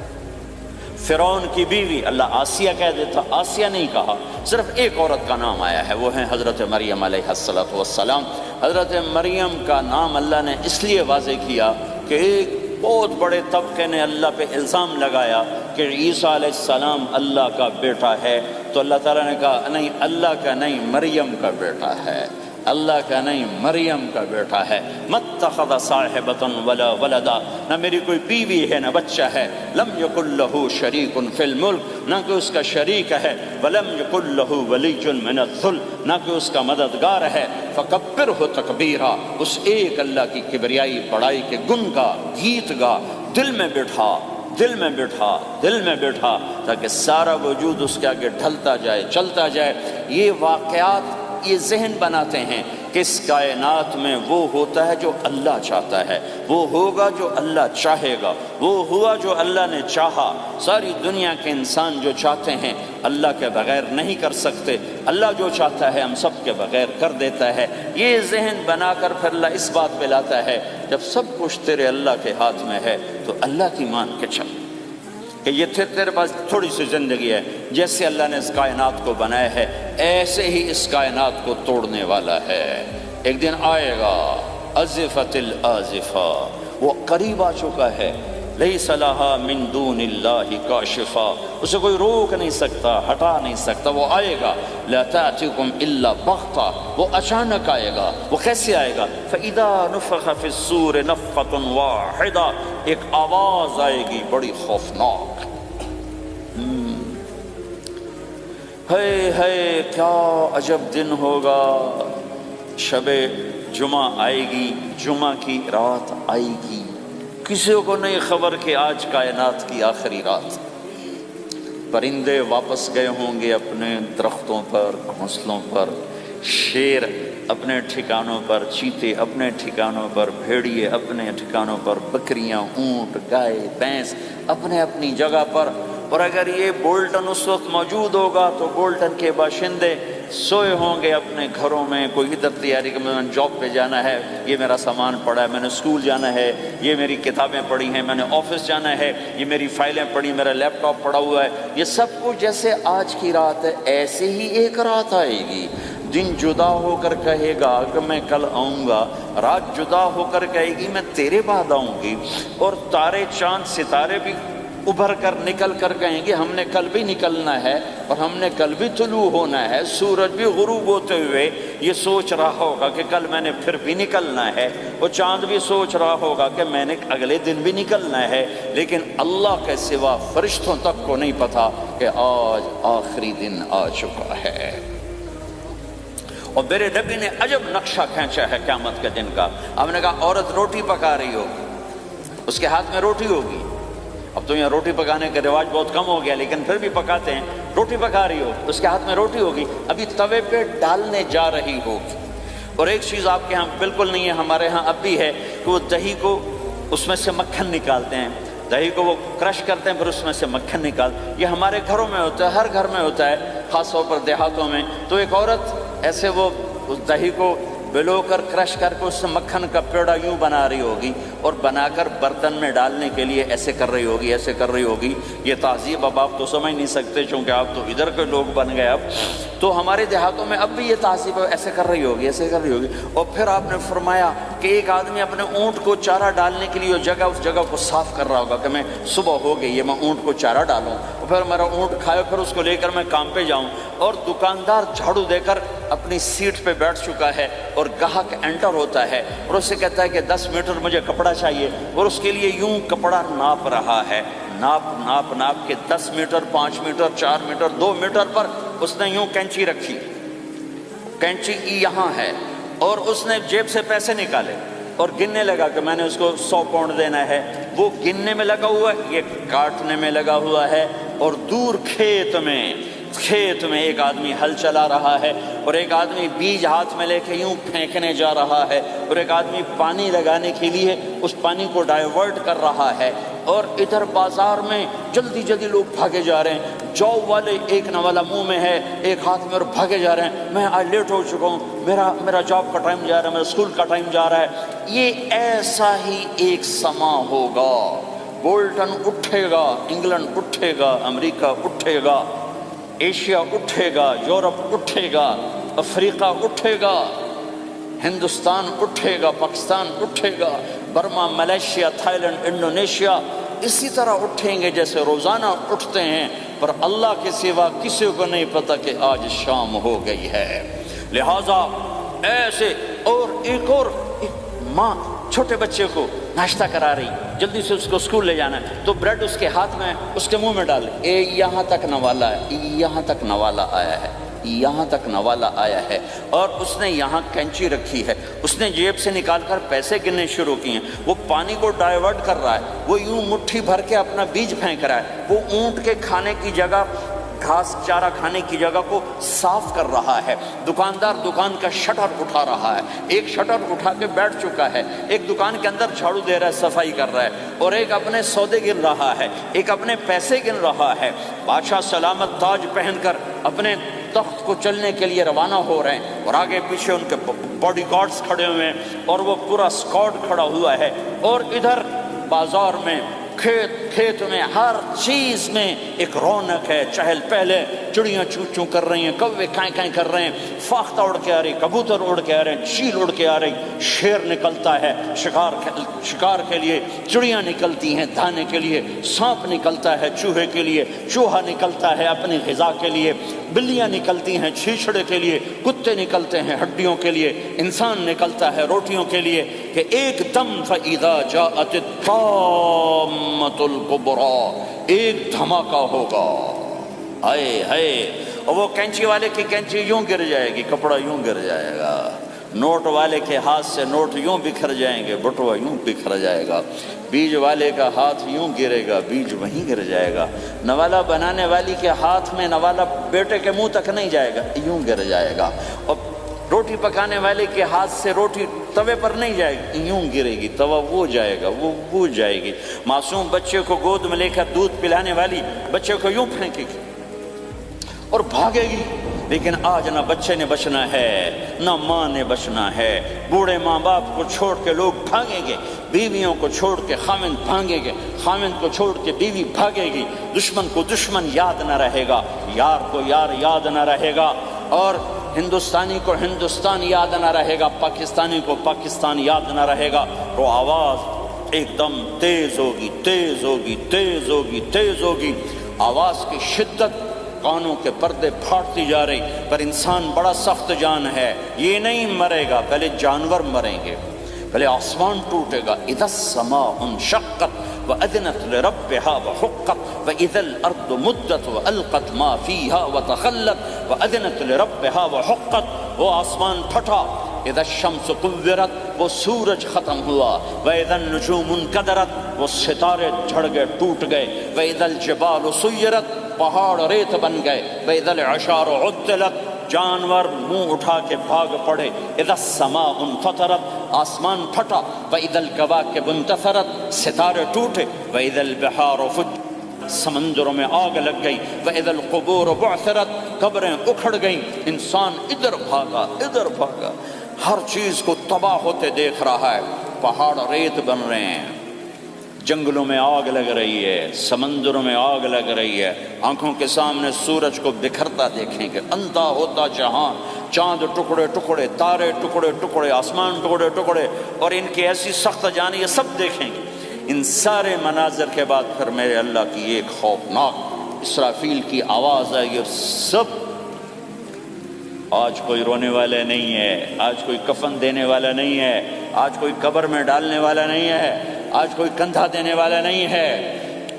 فرعون کی بیوی اللہ آسیہ کہہ دیتا، آسیہ نہیں کہا، صرف ایک عورت کا نام آیا ہے، وہ ہے حضرت مریم علیہ السلام۔ حضرت مریم کا نام اللہ نے اس لیے واضح کیا کہ ایک بہت بڑے طبقے نے اللہ پہ الزام لگایا کہ عیسیٰ علیہ السلام اللہ کا بیٹا ہے، تو اللہ تعالیٰ نے کہا نہیں، اللہ کا نہیں، مریم کا بیٹا ہے، اللہ کا نہیں، مریم کا بیٹا ہے۔ مَتَّخَذَ صَاحِبَةً وَلَا وَلَدًا، نہ میری کوئی بیوی ہے نہ بچہ ہے، لَمْ يَكُنْ لَهُ شَرِيكٌ فِي الْمُلْكِ، نہ کہ اس کا شریک ہے، وَلَمْ يَكُنْ لَهُ وَلِيٌّ مِّنَ الذُّلِّ، نہ کہ اس کا مددگار ہے، فَكَبِّرْهُ تَكْبِيرًا، اس ایک اللہ کی کبریائی بڑائی کے گن گا، گیت گا، دل میں بٹھا، دل میں بٹھا، دل میں بٹھا، تاکہ سارا وجود اس کے آگے ڈھلتا جائے، چلتا جائے۔ یہ واقعات یہ ذہن بناتے ہیں کہ اس کائنات میں وہ ہوتا ہے جو اللہ چاہتا ہے، وہ ہوگا جو اللہ چاہے گا، وہ ہوا جو اللہ نے چاہا۔ ساری دنیا کے انسان جو چاہتے ہیں اللہ کے بغیر نہیں کر سکتے، اللہ جو چاہتا ہے ہم سب کے بغیر کر دیتا ہے۔ یہ ذہن بنا کر پھر اللہ اس بات پہ لاتا ہے جب سب کچھ تیرے اللہ کے ہاتھ میں ہے تو اللہ کی مان کے چل، کہ یہ تیرے پاس تھوڑی سی زندگی ہے، جیسے اللہ نے اس کائنات کو بنایا ہے ایسے ہی اس کائنات کو توڑنے والا ہے۔ ایک دن آئے گا، ازفت الازفہ، وہ قریب آ چکا ہے، لیس لہا من دون اللہ کاشفہ، اسے کوئی روک نہیں سکتا، ہٹا نہیں سکتا، وہ آئے گا۔ لا تأتیکم الا بغتہ، وہ اچانک آئے گا۔ وہ کیسے آئے گا؟ فإذا نفخ فی الصور نفخۃ واحدہ، ایک آواز آئے گی بڑی خوفناک۔ ہے کیا عجب دن ہوگا، شب جمعہ آئے گی، جمعہ کی رات آئے گی، کسی کو نہیں خبر کہ آج کائنات کی آخری رات۔ پرندے واپس گئے ہوں گے اپنے درختوں پر، گھونسلوں پر، شیر اپنے ٹھکانوں پر، چیتے اپنے ٹھکانوں پر، بھیڑیے اپنے ٹھکانوں پر، بکریاں، اونٹ، گائے، بھینس اپنے اپنی جگہ پر، اور اگر یہ بولٹن اس وقت موجود ہوگا تو بولٹن کے باشندے سوئے ہوں گے اپنے گھروں میں، کوئی ادھر تیاری کہ میں نے جاب پہ جانا ہے، یہ میرا سامان پڑا ہے، میں نے اسکول جانا ہے، یہ میری کتابیں پڑھی ہیں، میں نے آفس جانا ہے، یہ میری فائلیں پڑھی، میرا لیپ ٹاپ پڑا ہوا ہے، یہ سب کچھ جیسے آج کی رات ہے ایسے ہی ایک رات آئے گی۔ دن جدا ہو کر کہے گا کہ میں کل آؤں گا، رات جدا ہو کر کہے گی میں تیرے بعد آؤں گی، اور تارے چاند ستارے بھی ابھر کر نکل کر کہیں گے ہم نے کل بھی نکلنا ہے اور ہم نے کل بھی طلوع ہونا ہے۔ سورج بھی غروب ہوتے ہوئے یہ سوچ رہا ہوگا کہ کل میں نے پھر بھی نکلنا ہے، اور چاند بھی سوچ رہا ہوگا کہ میں نے اگلے دن بھی نکلنا ہے، لیکن اللہ کے سوا فرشتوں تک کو نہیں پتا کہ آج آخری دن آ چکا ہے۔ اور میرے نبی نے عجب نقشہ کھینچا ہے قیامت کے دن کا۔ ہم نے کہا عورت روٹی پکا رہی ہوگی، اس کے ہاتھ میں روٹی ہوگی، اب تو یہاں روٹی پکانے کا رواج بہت کم ہو گیا لیکن پھر بھی پکاتے ہیں، روٹی پکا رہی ہوگی، اس کے ہاتھ میں روٹی ہوگی، ابھی توے پہ ڈالنے جا رہی ہوگی۔ اور ایک چیز آپ کے ہاں بالکل نہیں ہے، ہمارے ہاں اب بھی ہے کہ وہ دہی کو اس میں سے مکھن نکالتے ہیں، دہی کو وہ کرش کرتے ہیں پھر اس میں سے مکھن نکالتے، یہ ہمارے گھروں میں ہوتا ہے، ہر گھر میں ہوتا ہے، خاص طور پر دیہاتوں میں۔ تو ایک عورت ایسے وہ اس دہی کو بلو کر کرش کر کے اس سے مکھن کا پیڑا یوں بنا رہی ہوگی اور بنا کر برتن میں ڈالنے کے لیے ایسے کر رہی ہوگی، ایسے کر رہی ہوگی۔ یہ تہذیب اب آپ تو سمجھ نہیں سکتے چونکہ آپ تو ادھر کے لوگ بن گئے اب، تو ہمارے دیہاتوں میں اب بھی یہ تہذیب ایسے کر رہی ہوگی، ایسے کر رہی ہوگی۔ اور پھر آپ نے فرمایا کہ ایک آدمی اپنے اونٹ کو چارہ ڈالنے کے لیے اس جگہ کو صاف کر رہا ہوگا کہ میں صبح ہو گئی ہے میں اونٹ کو چارہ ڈالوں، اور پھر میرا اونٹ کھائے پھر اس کو لے کر میں کام پہ جاؤں، اور دکاندار جھاڑو دے کر اپنی سیٹ پہ بیٹھ چکا ہے اور گاہک انٹر ہوتا ہے اور اسے کہتا ہے کہ 10 میٹر مجھے کپڑا چاہیے، اور اس کے لیے یوں کپڑا ناپ رہا ہے، ناپ کے 10 میٹر 5 میٹر 4 میٹر 2 میٹر پر اس نے یوں کینچی رکھی، کینچی یہاں ہے، اور اس نے جیب سے پیسے نکالے اور گننے لگا کہ میں نے اس کو 100 پاؤنڈ دینا ہے، وہ گننے میں لگا ہوا ہے، یہ کاٹنے میں لگا ہوا ہے، اور دور کھیت میں ایک آدمی ہل چلا رہا ہے، اور ایک آدمی بیج ہاتھ میں لے کے یوں پھینکنے جا رہا ہے، اور ایک آدمی پانی لگانے کے لیے اس پانی کو ڈائیورٹ کر رہا ہے، اور ادھر بازار میں جلدی جلدی لوگ بھاگے جا رہے ہیں، جاب والے ایک نوالا منہ میں ہے ایک ہاتھ میں، اور بھاگے جا رہے ہیں، میں آج لیٹ ہو چکا ہوں، میرا جاب کا ٹائم جا رہا ہے، میرا اسکول کا ٹائم جا رہا ہے۔ یہ ایسا ہی ایک سما ہوگا، بولٹن اٹھے گا، انگلینڈ اٹھے گا، امریکہ اٹھے گا، ایشیا اٹھے گا، یورپ اٹھے گا، افریقہ اٹھے گا، ہندوستان اٹھے گا، پاکستان اٹھے گا، Burma, Malaysia, Thailand, Indonesia اسی طرح اٹھیں گے جیسے روزانہ اٹھتے ہیں، پر اللہ کے سوا کسی کو نہیں پتا کہ آج شام ہو گئی ہے۔ لہذا ایسے، اور ایک ماں چھوٹے بچے کو ناشتہ کرا رہی، جلدی سے اس کو اسکول لے جانا ہے، تو بریڈ اس کے ہاتھ میں اس کے منہ میں ڈال، یہاں تک نوالا ہے، یہاں تک نوالا آیا ہے، یہاں تک نوالا آیا ہے، اور اس نے یہاں کینچی رکھی ہے، اس نے جیب سے نکال کر پیسے گننے شروع کیے ہیں، وہ پانی کو ڈائیورٹ کر رہا ہے، وہ یوں مٹھی بھر کے اپنا بیج پھینک رہا ہے، وہ اونٹ کے کھانے کی جگہ، گھاس چارہ کھانے کی جگہ کو صاف کر رہا ہے، دکاندار دکان کا شٹر اٹھا رہا ہے، ایک شٹر اٹھا کے بیٹھ چکا ہے، ایک دکان کے اندر جھاڑو دے رہا ہے، صفائی کر رہا ہے، اور ایک اپنے سودے گن رہا ہے، ایک اپنے پیسے گن رہا ہے۔ بادشاہ سلامت تاج پہن کر اپنے تخت کو چلنے کے لیے روانہ ہو رہے ہیں، اور آگے پیچھے ان کے باڈی گارڈز کھڑے ہوئے ہیں، اور وہ پورا اسکواڈ کھڑا ہوا ہے، اور ادھر بازار میں کھیت میں ہر چیز میں ایک رونق ہے، چہل پہلے، چڑیاں چوں چوں کر رہی ہیں، کوے کائیں کائیں کر رہے ہیں، فاختہ اڑ کے آ رہی، کبوتر اڑ کے آ رہے ہیں، چیل اڑ کے آ رہی، شیر نکلتا ہے شکار کے لیے، چڑیاں نکلتی ہیں دانے کے لیے، سانپ نکلتا ہے چوہے کے لیے، چوہا نکلتا ہے اپنی غذا کے لیے، بلیاں نکلتی ہیں چھیچڑے کے لیے، کتے نکلتے ہیں ہڈیوں کے لیے، انسان نکلتا ہے روٹیوں کے لیے، کہ ایک دم فَإِذَا جَاءَتِ الطَّامَّةُ الْكُبْرَىٰ، ایک دھماکہ ہوگا، ہائے ہائے، اور وہ کینچی والے کی کینچی یوں گر جائے گی، کپڑا یوں گر جائے گا، نوٹ والے کے ہاتھ سے نوٹ یوں بکھر جائیں گے، بٹوا یوں بکھر جائے گا، بیج والے کا ہاتھ یوں گرے گا، بیج وہیں گر جائے گا، نوالا بنانے والی کے ہاتھ میں نوالا بیٹے کے منہ تک نہیں جائے گا، یوں گر جائے گا، اور روٹی پکانے والے کے ہاتھ سے روٹی توے پر نہیں جائے گی، یوں گرے گی، توا وہ جائے گا، وہ جائے گی۔ معصوم بچے کو گود میں لے کر دودھ پلانے والی بچے کو یوں پھینکے گی اور بھاگے گی، لیکن آج نہ بچے نے بچنا ہے نہ ماں نے بچنا ہے۔ بوڑھے ماں باپ کو چھوڑ کے لوگ بھاگیں گے، بیویوں کو چھوڑ کے خامند بھاگیں گے، خامند کو چھوڑ کے بیوی بھاگے گی، دشمن کو دشمن یاد نہ رہے گا، یار کو یار یاد نہ رہے گا، اور ہندوستانی کو ہندوستان یاد نہ رہے گا، پاکستانی کو پاکستان یاد نہ رہے گا۔ تو آواز ایک دم تیز ہوگی، تیز ہوگی، تیز ہوگی، تیز ہوگی، آواز کی شدت کانوں کے پردے پھاڑتی جا رہی، پر انسان بڑا سخت جان ہے، یہ نہیں مرے گا، پہلے جانور مریں گے، پہلے آسمان ٹوٹے گا۔ اذا السماء انشقت وأذنت لربها وحقت وإذا الأرض مدت وألقت ما فيها وتخلت وأذنت لربها وحقت، وہ آسمان پھٹا۔ اذا الشمس كورت، وہ سورج ختم ہوا۔ وإذا النجوم انكدرت، وہ ستارے جھڑ گئے، ٹوٹ گئے۔ وإذا الجبال سيرت، پہاڑ ریت بن گئے۔ وإذا العشار عطلت، جانور منہ اٹھا کے بھاگ پڑے۔ اذا السماء انفطرت، آسمان پھٹا۔ وإذا الكواكب انتثرت، ستارے ٹوٹے۔ وإذا البحار فجرت، سمندروں میں آگ لگ گئی۔ وإذا القبور بعثرت، قبریں اکھڑ گئیں، انسان ادھر بھاگا ادھر بھاگا، ہر چیز کو تباہ ہوتے دیکھ رہا ہے، پہاڑ ریت بن رہے ہیں، جنگلوں میں آگ لگ رہی ہے، سمندروں میں آگ لگ رہی ہے، آنکھوں کے سامنے سورج کو بکھرتا دیکھیں گے، اندھا ہوتا جہان، چاند ٹکڑے ٹکڑے، تارے ٹکڑے ٹکڑے، آسمان ٹکڑے ٹکڑے، اور ان کی ایسی سخت جانی، یہ سب دیکھیں گے۔ ان سارے مناظر کے بعد پھر میرے اللہ کی ایک خوفناک اسرافیل کی آواز آئے گی، اور سب، آج کوئی رونے والا نہیں ہے، آج کوئی کفن دینے والا نہیں ہے، آج کوئی قبر میں ڈالنے والا نہیں ہے، آج کوئی کندھا دینے والا نہیں ہے،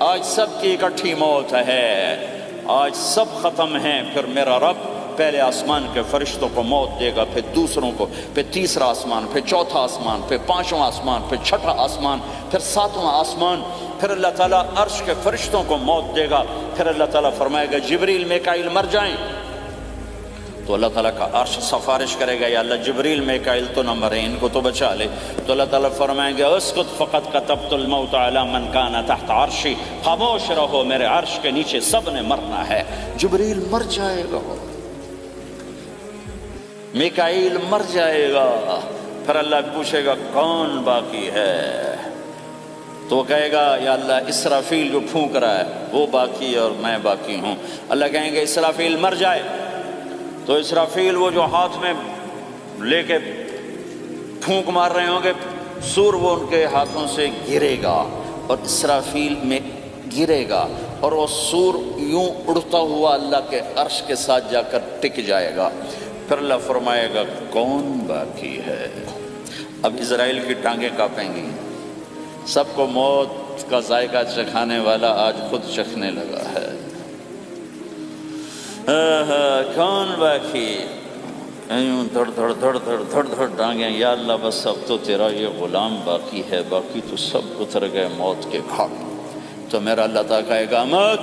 آج سب کی اکٹھی موت ہے، آج سب ختم ہیں۔ پھر میرا رب پہلے آسمان کے فرشتوں کو موت دے گا، پھر دوسروں کو، پھر تیسرا آسمان، پھر چوتھا آسمان، پھر پانچواں آسمان، پھر چھٹا آسمان، پھر ساتواں آسمان، پھر اللہ تعالیٰ عرش کے فرشتوں کو موت دے گا۔ پھر اللہ تعالیٰ فرمائے گا جبریل میکائیل مر جائیں، تو اللہ تعالیٰ کا عرش سفارش کرے گا، یا اللہ جبریل میکائیل تو نہ مرے، ان کو تو بچا لے۔ تو اللہ تعالیٰ فرمائیں گے اسکت فقط کتبت الموت علی من کان تحت عرشی، خاموش رہو، میرے عرش کے نیچے سب نے مرنا ہے۔ جبریل مر جائے گا، میکائیل مر جائے گا، پھر اللہ پوچھے گا کون باقی ہے، تو وہ کہے گا یا اللہ اسرافیل جو پھونک رہا ہے وہ باقی ہے اور میں باقی ہوں۔ اللہ کہیں گے اسرافیل مر جائے، تو اسرافیل وہ جو ہاتھ میں لے کے پھونک مار رہے ہوں گے، سور وہ ان کے ہاتھوں سے گرے گا اور اسرافیل میں گرے گا، اور وہ سور یوں اڑتا ہوا اللہ کے عرش کے ساتھ جا کر ٹک جائے گا۔ پھر اللہ فرمائے گا کون باقی ہے؟ اب اسرائیل کی ٹانگیں کانپیں گی، سب کو موت کا ذائقہ چکھانے والا آج خود چکھنے لگا ہے۔ کون باقی؟ یوں دھڑ دھڑ دھڑ دھڑ دھڑ دھڑ ٹانگیں، یا اللہ بس اب تو تیرا یہ غلام باقی ہے، باقی تو سب اتر گئے موت کے گھاٹ۔ تو میرا اللہ تعالیٰ کہے گا مت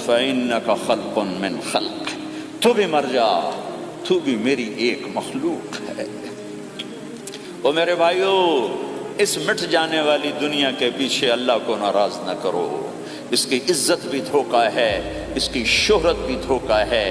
فَإِنَّكَ خَلْقٌ مِّن خَلْقِ، تو بھی مر جا، تو بھی میری ایک مخلوق ہے۔ او میرے بھائیو، اس مٹ جانے والی دنیا کے پیچھے اللہ کو ناراض نہ کرو، اس کی عزت بھی دھوکہ ہے، اس کی شہرت بھی دھوکہ ہے،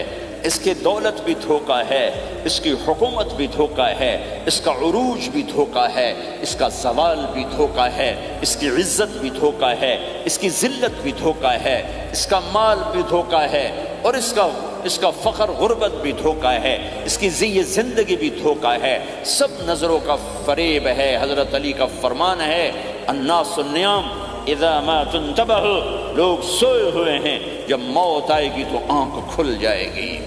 اس کی دولت بھی دھوکہ ہے، اس کی حکومت بھی دھوکہ ہے، اس کا عروج بھی دھوکہ ہے، اس کا زوال بھی دھوکہ ہے، اس کی عزت بھی دھوکہ ہے، اس کی ذلت بھی دھوکہ ہے، اس کا مال بھی دھوکہ ہے، اور اس کا فخر غربت بھی دھوکہ ہے، اس کی زندگی بھی دھوکہ ہے، سب نظروں کا فریب ہے۔ حضرت علی کا فرمان ہے الناس النیام اذا ما تنتبہ، لوگ سوئے ہوئے ہیں، جب موت آئے گی تو آنکھ کھل جائے گی۔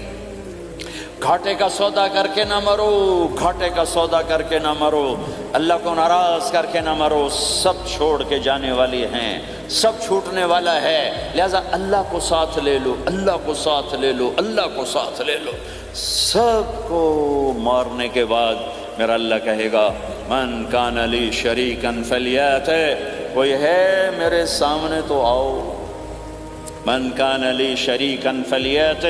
گھاٹے کا سودا کر کے نہ مرو، گھاٹے کا سودا کر کے نہ مرو، اللہ کو ناراض کر کے نہ مرو، سب چھوڑ کے جانے والی ہیں، سب چھوٹنے والا ہے، لہذا اللہ کو ساتھ لے لو، اللہ کو ساتھ لے لو، اللہ کو ساتھ لے لو۔ سب کو مارنے کے بعد میرا اللہ کہے گا من کان لی شریکن فلیات، کوئی ہے میرے سامنے تو آؤ، من کان لی شریکن فلیات،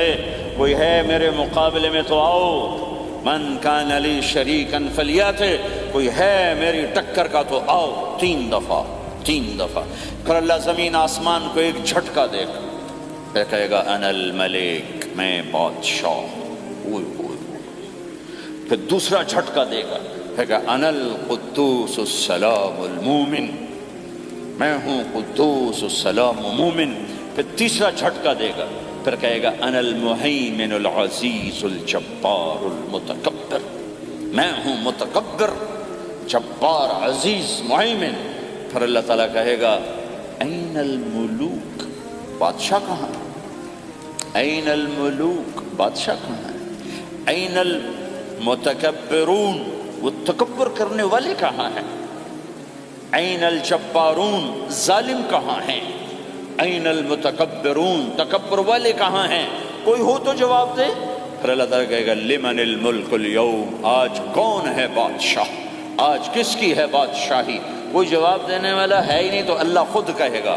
کوئی ہے میرے مقابلے میں تو آؤ۔ من کان لی شریکن فلیاتہ، کوئی ہے میری ٹکر کا تو آؤ، 3 دفعہ 3 دفعہ۔ پھر اللہ زمین آسمان کو ایک جھٹکا دے گا، پھر کہے گا انا الملک، میں بادشاہ ہوں۔ پھر دوسرا جھٹکا دے گا، پھر کہا انا القدوس السلام المومن، میں ہوں قدوس السلام مومن۔ پھر تیسرا جھٹکا دے گا، پھر کہے گا انا المہیمن العزیز الجبار المتکبر، میں ہوں متکبر، جبار، عزیز، مہیمن۔ پھر اللہ تعالیٰ کہے گا این الملوک، بادشاہ کہاں ہے؟ این الملوک، بادشاہ کہاں ہے؟ این المتکبرون، وہ تکبر کرنے والے کہاں ہیں؟ این الجبارون، ظالم کہاں ہیں؟ این المتکبرون، تکبر والے کہاں ہیں؟ کوئی ہو تو جواب دے۔ پھر اللہ تعالیٰ کہے گا لمن الملک اليوم، آج کون ہے بادشاہ، آج کس کی ہے بادشاہی؟ کوئی جواب دینے والا ہے ہی نہیں، تو اللہ خود کہے گا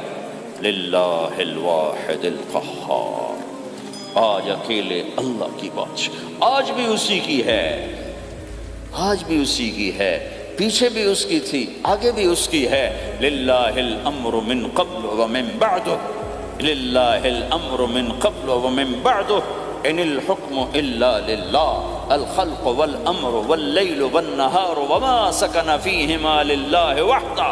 للہ الواحد القہار، آج اکیلے اللہ کی بادشاہ، آج بھی اسی کی ہے، آج بھی اسی کی ہے، پیچھے بھی اس کی تھی، آگے بھی اس کی ہے۔ للہ الامر من قبل ومن بعد، للہ الامر من قبل ومن بعد، ان الحکم الا للہ، الخلق والامر واللیل والنہار وما سکن فیہما للہ وحدہ،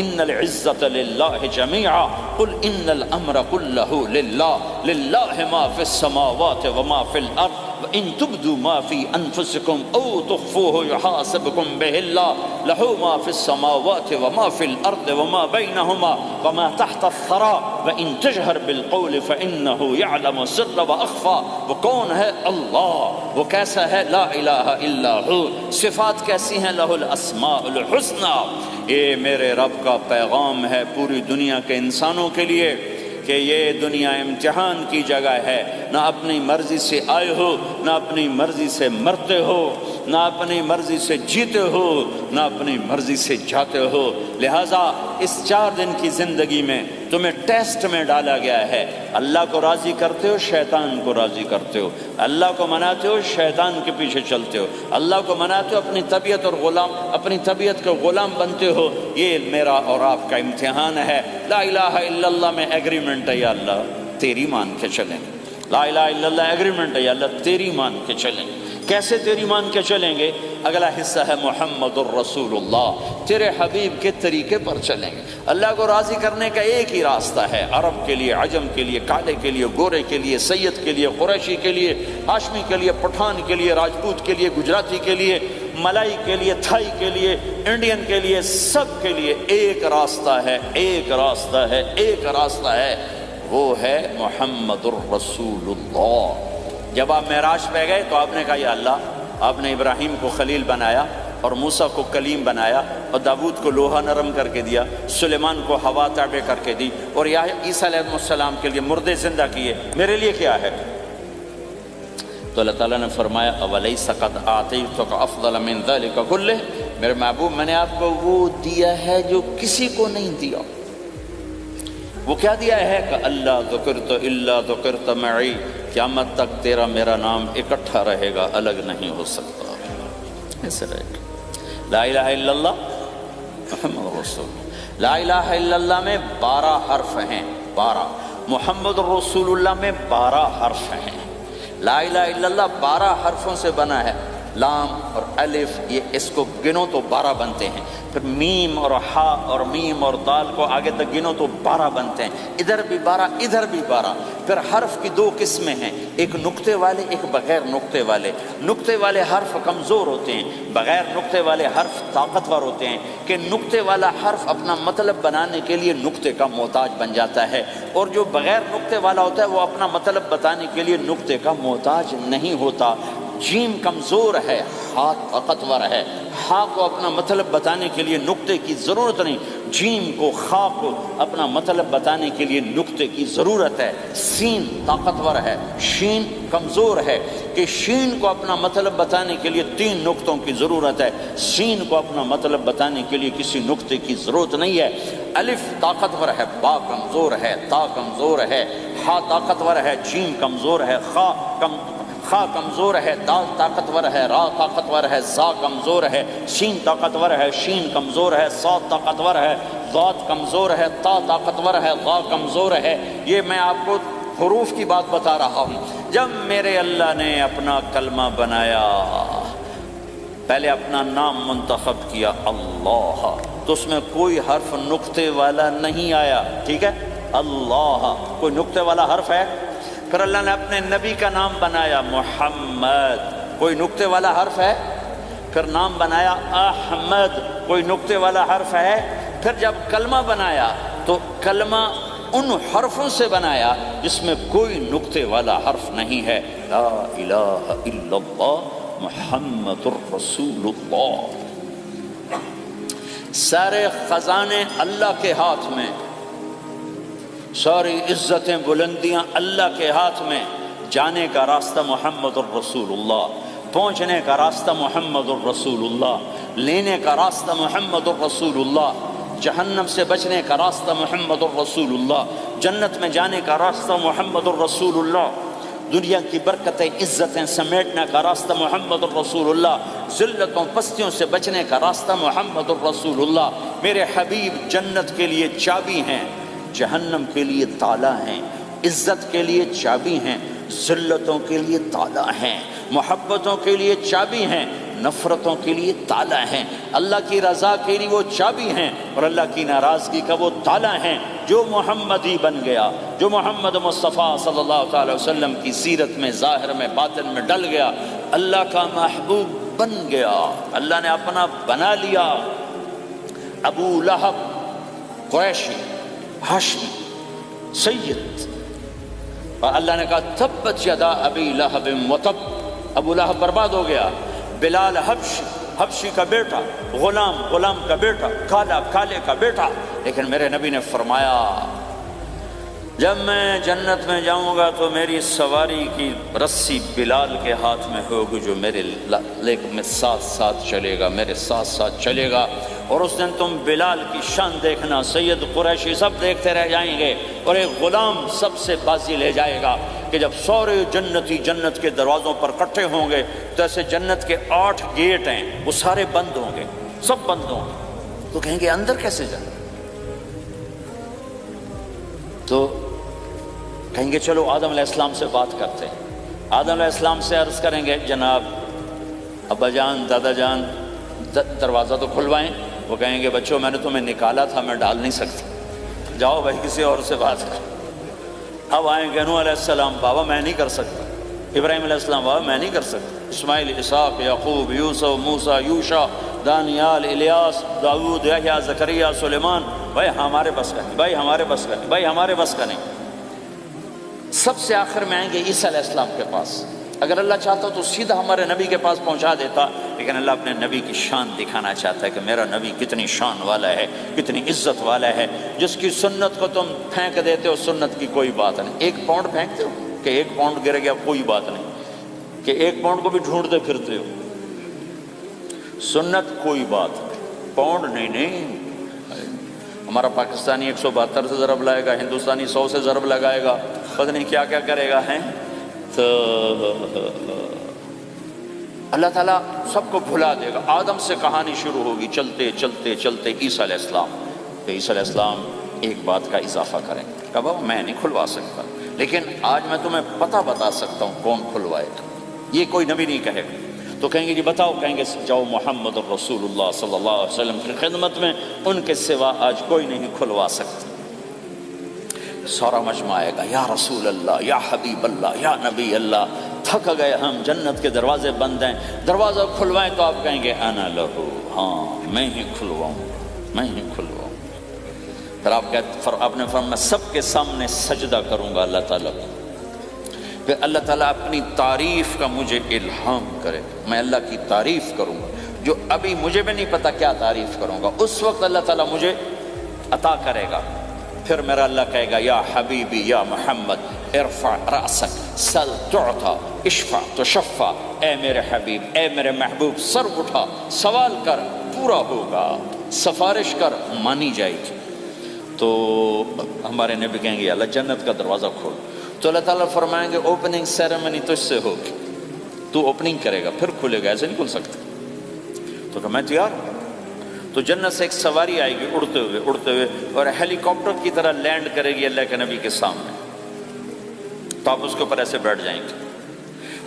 ان العزة للہ جميعا، قل ان الامر كله للہ، للہ ما فی السماوات وما فی الارض، وَإِن تُبْدُوا مَا فِي أَنفُسِكُمْ أَوْ تُخْفُوهُ يُحَاسِبْكُمْ بِهِ اللَّهُ لَهُ مَا فِي السَّمَاوَاتِ وَمَا فِي الْأَرْضِ وَمَا بَيْنَهُمَا وَمَا تَحْتَ الثَّرَى وَإِن تَجْهَرْ بِالْقَوْلِ فَإِنَّهُ يَعْلَمُ السِّرَّ وَأَخْفَى۔ وہ کون ہے؟ اللہ۔ وہ کیسا ہے؟ لا الہ الا ہو۔ صفات کیسی ہیں؟ لہ الاسماء الحسنی۔ یہ میرے رب کا پیغام ہے پوری دنیا کے انسانوں کے لیے کہ یہ دنیا امتحان کی جگہ ہے، نہ اپنی مرضی سے آئے ہو، نہ اپنی مرضی سے مرتے ہو، نہ اپنی مرضی سے جیتے ہو، نہ اپنی مرضی سے جاتے ہو۔ لہٰذا اس 4 دن کی زندگی میں تمہیں ٹیسٹ میں ڈالا گیا ہے۔ اللہ کو راضی کرتے ہو، شیطان کو راضی کرتے ہو، اللہ کو مناتے ہو، شیطان کے پیچھے چلتے ہو، اللہ کو مناتے ہو، اپنی طبیعت اور اپنی طبیعت کے غلام بنتے ہو۔ یہ میرا اور آپ کا امتحان ہے۔ لا الہ الا اللہ میں ایگریمنٹ ہے، یا اللہ تیری مان کے چلیں۔ لا الہ الا اللہ ایگریمنٹ ہے، یا اللہ تیری مان کے چلیں۔ کیسے تیری مان کے چلیں گے؟ اگلا حصہ ہے محمد الرسول اللہ، تیرے حبیب کے طریقے پر چلیں گے۔ اللہ کو راضی کرنے کا ایک ہی راستہ ہے، عرب کے لیے، عجم کے لیے، کالے کے لیے، گورے کے لیے، سید کے لیے، قریشی کے لیے، ہاشمی کے لیے، پٹھان کے لیے، راجپوت کے لیے، گجراتی کے لیے، ملائی کے لیے، تھائی کے لیے، انڈین کے لیے، سب کے لیے ایک راستہ ہے، ایک راستہ ہے، ایک راستہ ہے، وہ ہے محمد الرسول اللہ۔ جب آپ معراج پہ گئے تو آپ نے کہا یا اللہ، آپ نے ابراہیم کو خلیل بنایا اور موسیٰ کو کلیم بنایا اور داود کو لوہا نرم کر کے دیا، سلیمان کو ہوا تابع کر کے دی، اور عیسیٰ علیہ السلام کے لیے مردے زندہ کیے، میرے لیے کیا ہے؟ تو اللہ تعالیٰ نے فرمایا اولیس قد آتیتک افضل من ذلک کلہ، میرے محبوب میں نے آپ کو وہ دیا ہے جو کسی کو نہیں دیا۔ وہ کیا دیا ہے کہ اللہ ذکرت الا ذکرت معی، قیامت تک تیرا میرا نام اکٹھا رہے گا، الگ نہیں ہو سکتا، ایسے رہے گا۔ لا الہ الا اللہ محمد رسول اللہ، لا الہ الا اللہ میں 12 حرف ہیں، 12، محمد رسول اللہ میں 12 حرف ہیں۔ لا الہ الا اللہ 12 حرفوں سے بنا ہے، لام اور الف، یہ اس کو گنو تو 12 بنتے ہیں، پھر میم اور ہا اور میم اور دال کو آگے تک گنو تو 12 بنتے ہیں، ادھر بھی 12 ادھر بھی 12۔ پھر حرف کی 2 قسمیں ہیں، ایک نقطے والے، ایک بغیر نقطے والے۔ نقطے والے حرف کمزور ہوتے ہیں، بغیر نقطے والے حرف طاقتور ہوتے ہیں، کہ نقطے والا حرف اپنا مطلب بنانے کے لیے نقطے کا محتاج بن جاتا ہے، اور جو بغیر نقطے والا ہوتا ہے وہ اپنا مطلب بتانے کے لیے نقطے کا محتاج نہیں ہوتا۔ جیم کمزور ہے، ہا طاقتور ہے، ہا کو اپنا مطلب بتانے کے لیے نقطے کی ضرورت نہیں، جیم کو، خا کو اپنا مطلب بتانے کے لیے نقطے کی ضرورت ہے۔ سین طاقتور ہے، شین کمزور ہے، کہ شین کو اپنا مطلب بتانے کے لیے 3 نقطوں کی ضرورت ہے، سین کو اپنا مطلب بتانے کے لیے کسی نقطے کی ضرورت نہیں ہے۔ الف طاقتور ہے، با کمزور ہے، تا کمزور ہے، ہا طاقتور ہے، جیم کمزور ہے، خا کمزور ہے، دال طاقتور ہے، را طاقتور ہے، زا کمزور ہے، شین طاقتور ہے، شین کمزور ہے، صاد طاقتور ہے، ضاد کمزور ہے، تا طاقتور ہے، ضا کمزور ہے۔ یہ میں آپ کو حروف کی بات بتا رہا ہوں۔ جب میرے اللہ نے اپنا کلمہ بنایا، پہلے اپنا نام منتخب کیا اللہ، تو اس میں کوئی حرف نقطے والا نہیں آیا، ٹھیک ہے، اللہ کوئی نقطے والا حرف ہے۔ پھر اللہ نے اپنے نبی کا نام بنایا محمد، کوئی نقطے والا حرف ہے۔ پھر نام بنایا احمد، کوئی نقطے والا حرف ہے۔ پھر جب کلمہ بنایا تو کلمہ ان حرفوں سے بنایا جس میں کوئی نقطے والا حرف نہیں ہے، لا الہ الا اللہ محمد الرسول اللہ۔ سارے خزانے اللہ کے ہاتھ میں، ساری عزتیں بلندیاں اللہ کے ہاتھ میں، جانے کا راستہ محمد الرسول اللہ، پہنچنے کا راستہ محمد الرسول اللہ، لینے کا راستہ محمد الرسول اللہ، جہنم سے بچنے کا راستہ محمد الرسول اللہ، جنت میں جانے کا راستہ محمد الرسول اللہ، دنیا کی برکتیں عزتیں سمیٹنے کا راستہ محمد الرسول اللہ، ذلتوں پستیوں سے بچنے کا راستہ محمد الرسول اللہ۔ میرے حبیب جنت کے لیے چابی ہیں، جہنم کے لیے تالا ہیں، عزت کے لیے چابی ہیں، ذلتوں کے لیے تالا ہیں، محبتوں کے لیے چابی ہیں، نفرتوں کے لیے تالا ہیں، اللہ کی رضا کے لیے وہ چابی ہیں، اور اللہ کی ناراضگی کا وہ تالا ہیں۔ جو محمدی بن گیا، جو محمد مصطفیٰ صلی اللہ تعالی وسلم کی سیرت میں، ظاہر میں، باطن میں ڈل گیا، اللہ کا محبوب بن گیا، اللہ نے اپنا بنا لیا۔ ابو لہب قریشی، ہاشمی، سید، اور اللہ نے کہا تبت یدا ابی لہب وتب، ابو لہب برباد ہو گیا۔ بلال حبشی کا بیٹا، غلام کا بیٹا، کالے کا بیٹا، لیکن میرے نبی نے فرمایا جب میں جنت میں جاؤں گا تو میری سواری کی رسی بلال کے ہاتھ میں ہوگی، جو میرے لیک میں ساتھ ساتھ چلے گا، میرے ساتھ ساتھ چلے گا، اور اس دن تم بلال کی شان دیکھنا، سید قریشی سب دیکھتے رہ جائیں گے، اور ایک غلام سب سے بازی لے جائے گا کہ جب سارے جنتی جنت کے دروازوں پر اکٹھے ہوں گے تو ایسے جنت کے 8 گیٹ ہیں، وہ سارے بند ہوں گے، سب بند ہوں گے، تو کہیں گے اندر کیسے جائیں؟ تو کہیں گے چلو آدم علیہ السلام سے بات کرتے ہیں، آدم علیہ السلام سے عرض کریں گے جناب ابا جان، دادا جان، دروازہ تو کھلوائیں۔ وہ کہیں گے بچوں میں نے تمہیں نکالا تھا، میں ڈال نہیں سکتا، جاؤ بھائی کسی اور سے بات کر۔ اب آئیں گے نوح علیہ السلام، بابا میں نہیں کر سکتا، ابراہیم علیہ السلام، بابا میں نہیں کر سکتا، اسماعیل، اسحاق، یعقوب، یوسف، موسیٰ، یوشع، دانیال، الیاس، داؤد، یحییٰ، زکریا، سلیمان، بھائی ہمارے بس کا نہیں، بھائی ہمارے بس کا نہیں، بھائی ہمارے بس کا نہیں۔ سب سے آخر میں آئیں گے عیسیٰ علیہ السلام کے پاس۔ اگر اللہ چاہتا تو سیدھا ہمارے نبی کے پاس پہنچا دیتا، لیکن اللہ اپنے نبی کی شان دکھانا چاہتا ہے کہ میرا نبی کتنی شان والا ہے، کتنی عزت والا ہے، جس کی سنت کو تم پھینک دیتے ہو، سنت کی کوئی بات نہیں۔ 1 پاؤنڈ پھینکتے ہو کہ 1 پاؤنڈ گر گیا، کوئی بات نہیں، کہ 1 پاؤنڈ کو بھی ڈھونڈتے پھرتے ہو، سنت کوئی بات نہیں، پاؤنڈ نہیں۔ ہمارا پاکستانی 172 سے ضرب لائے گا، ہندوستانی 100 سے ضرب لگائے گا، پتہ نہیں کیا کیا کرے گا، ہیں تو اللہ تعالیٰ سب کو بھلا دے گا۔ آدم سے کہانی شروع ہوگی، چلتے چلتے چلتے عیسیٰ علیہ السلام، تو عیسیٰ علیہ السلام ایک بات کا اضافہ کریں گے کہ بابا میں نہیں کھلوا سکتا، لیکن آج میں تمہیں پتہ بتا سکتا ہوں کون کھلوائے گا، یہ کوئی نبی نہیں کہے گا۔ تو کہیں گے جی بتاؤ، کہیں گے جاؤ محمد الرسول اللہ صلی اللہ علیہ وسلم کی خدمت میں، ان کے سوا آج کوئی نہیں کھلوا سکتا۔ سارا مجمع آئے گا، یا رسول اللہ، یا حبیب اللہ، یا نبی اللہ، تھک گئے ہم، جنت کے دروازے بند ہیں، دروازہ کھلوائیں، تو آپ کہیں گے انا لہو، ہاں میں ہی کھلواؤں، میں ہی کھلواؤں۔ پھر آپ نے فرمایا میں سب کے سامنے سجدہ کروں گا اللہ تعالیٰ کو، پھر اللہ تعالیٰ اپنی تعریف کا مجھے الہام کرے، میں اللہ کی تعریف کروں گا، جو ابھی مجھے بھی نہیں پتا کیا تعریف کروں گا، اس وقت اللہ تعالیٰ مجھے عطا کرے گا۔ پھر میرا اللہ کہے گا یا حبیبی یا محمد ارفع رأسک سل تعطا اشفع تشفع، اے میرے حبیب، اے میرے محبوب، سر اٹھا، سوال کر، پورا ہوگا، سفارش کر، مانی جائے گی۔ تو ہمارے نبی کہیں گے اللہ جنت کا دروازہ کھول، تو اللہ تعالیٰ فرمائیں گے اوپننگ سیریمنی تجھ سے ہوگی، تو اوپننگ کرے گا پھر کھلے گا، ایسے نہیں کھل سکتا۔ تو کہا میں تیار ہوں۔ تو جنت سے ایک سواری آئے گی اڑتے ہوئے اور ہیلی کاپٹر کی طرح لینڈ کرے گی اللہ کے نبی کے سامنے، تو آپ اس کے اوپر ایسے بیٹھ جائیں گے،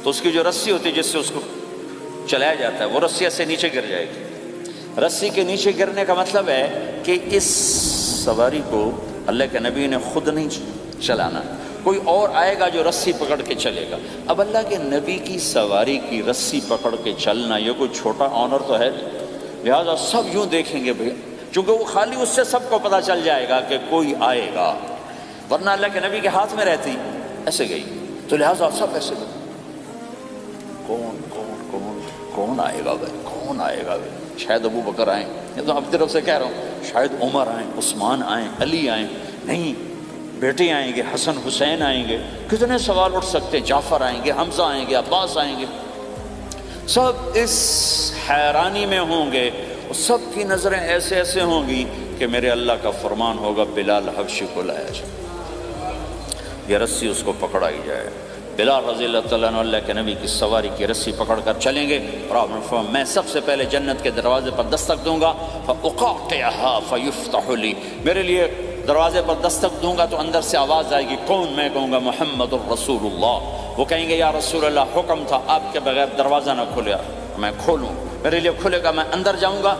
تو اس کی جو رسی ہوتی ہے جس سے اس کو چلایا جاتا ہے وہ رسی ایسے نیچے گر جائے گی۔ رسی کے نیچے گرنے کا مطلب ہے کہ اس سواری کو اللہ کے نبی نے خود نہیں چلانا، کوئی اور آئے گا جو رسی پکڑ کے چلے گا۔ اب اللہ کے نبی کی سواری کی رسی پکڑ کے چلنا یہ کوئی چھوٹا آنر تو ہے نہیں، لہٰذا سب یوں دیکھیں گے بھئی، چونکہ وہ خالی اس سے سب کو پتہ چل جائے گا کہ کوئی آئے گا، ورنہ اللہ کے نبی کے ہاتھ میں رہتی ایسے گئی، تو لہٰذا سب ایسے گئے، کون آئے گا بھائی، کون آئے گا بھائی؟ شاید ابو بکر آئیں، یہ تو اپنی طرف سے کہہ رہا ہوں، شاید عمر آئیں، عثمان آئیں، علی آئیں، نہیں بیٹے آئیں گے، حسن حسین آئیں گے، کتنے سوال اٹھ سکتے ہیں، جعفر آئیں گے، حمزہ آئیں گے، عباس آئیں گے، سب اس حیرانی میں ہوں گے، اور سب کی نظریں ایسے ایسے ہوں گی کہ میرے اللہ کا فرمان ہوگا بلال حبشی کو لایا جائے، یہ رسی اس کو پکڑائی جائے۔ بلال رضی اللہ تعالیٰ عنہ اللہ کے نبی کی سواری کی رسی پکڑ کر چلیں گے، اور آپ نے فرمایا میں سب سے پہلے جنت کے دروازے پر دستک دوں گا، فَأُقَاطِعَهَا فَيُفْتَحُ لِي، میرے لیے دروازے پر دستک دوں گا تو اندر سے آواز آئے گی، کون؟ میں کہوں گا محمد الرسول اللہ۔ وہ کہیں گے یا رسول اللہ حکم تھا آپ کے بغیر دروازہ نہ کھلے، میں کھولوں، میرے لیے کھلے گا، میں اندر جاؤں گا۔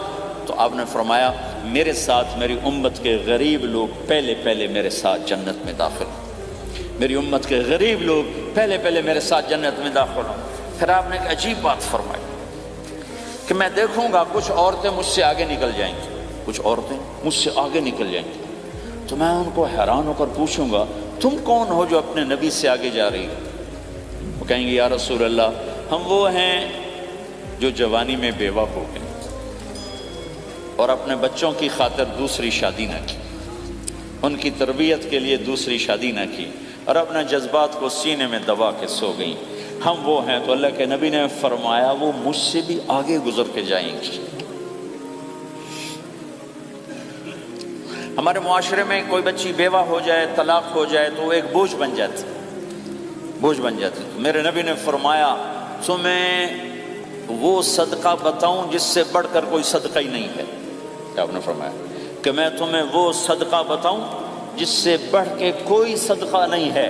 تو آپ نے فرمایا میرے ساتھ میری امت کے غریب لوگ پہلے میرے ساتھ جنت میں داخل ہوں، میری امت کے غریب لوگ پہلے میرے ساتھ جنت میں داخل ہوں۔ پھر آپ نے ایک عجیب بات فرمائی کہ میں دیکھوں گا کچھ عورتیں مجھ سے آگے نکل جائیں گی، کچھ عورتیں مجھ سے آگے نکل جائیں گی، تو میں ان کو حیران ہو کر پوچھوں گا تم کون ہو جو اپنے نبی سے آگے جا رہی ہو؟ وہ کہیں گے یا رسول اللہ ہم وہ ہیں جو جوانی میں بیوہ ہو گئے اور اپنے بچوں کی خاطر دوسری شادی نہ کی، ان کی تربیت کے لیے دوسری شادی نہ کی، اور اپنے جذبات کو سینے میں دبا کے سو گئیں، ہم وہ ہیں۔ تو اللہ کے نبی نے فرمایا وہ مجھ سے بھی آگے گزر کے جائیں گی۔ ہمارے معاشرے میں کوئی بچی بیوہ ہو جائے، طلاق ہو جائے تو وہ ایک بوجھ بن جاتی۔ میرے نبی نے فرمایا تمہیں وہ صدقہ بتاؤں جس سے بڑھ کر کوئی صدقہ ہی نہیں ہے، کیا آپ نے فرمایا کہ میں تمہیں وہ صدقہ بتاؤں جس سے بڑھ کے کوئی صدقہ نہیں ہے؟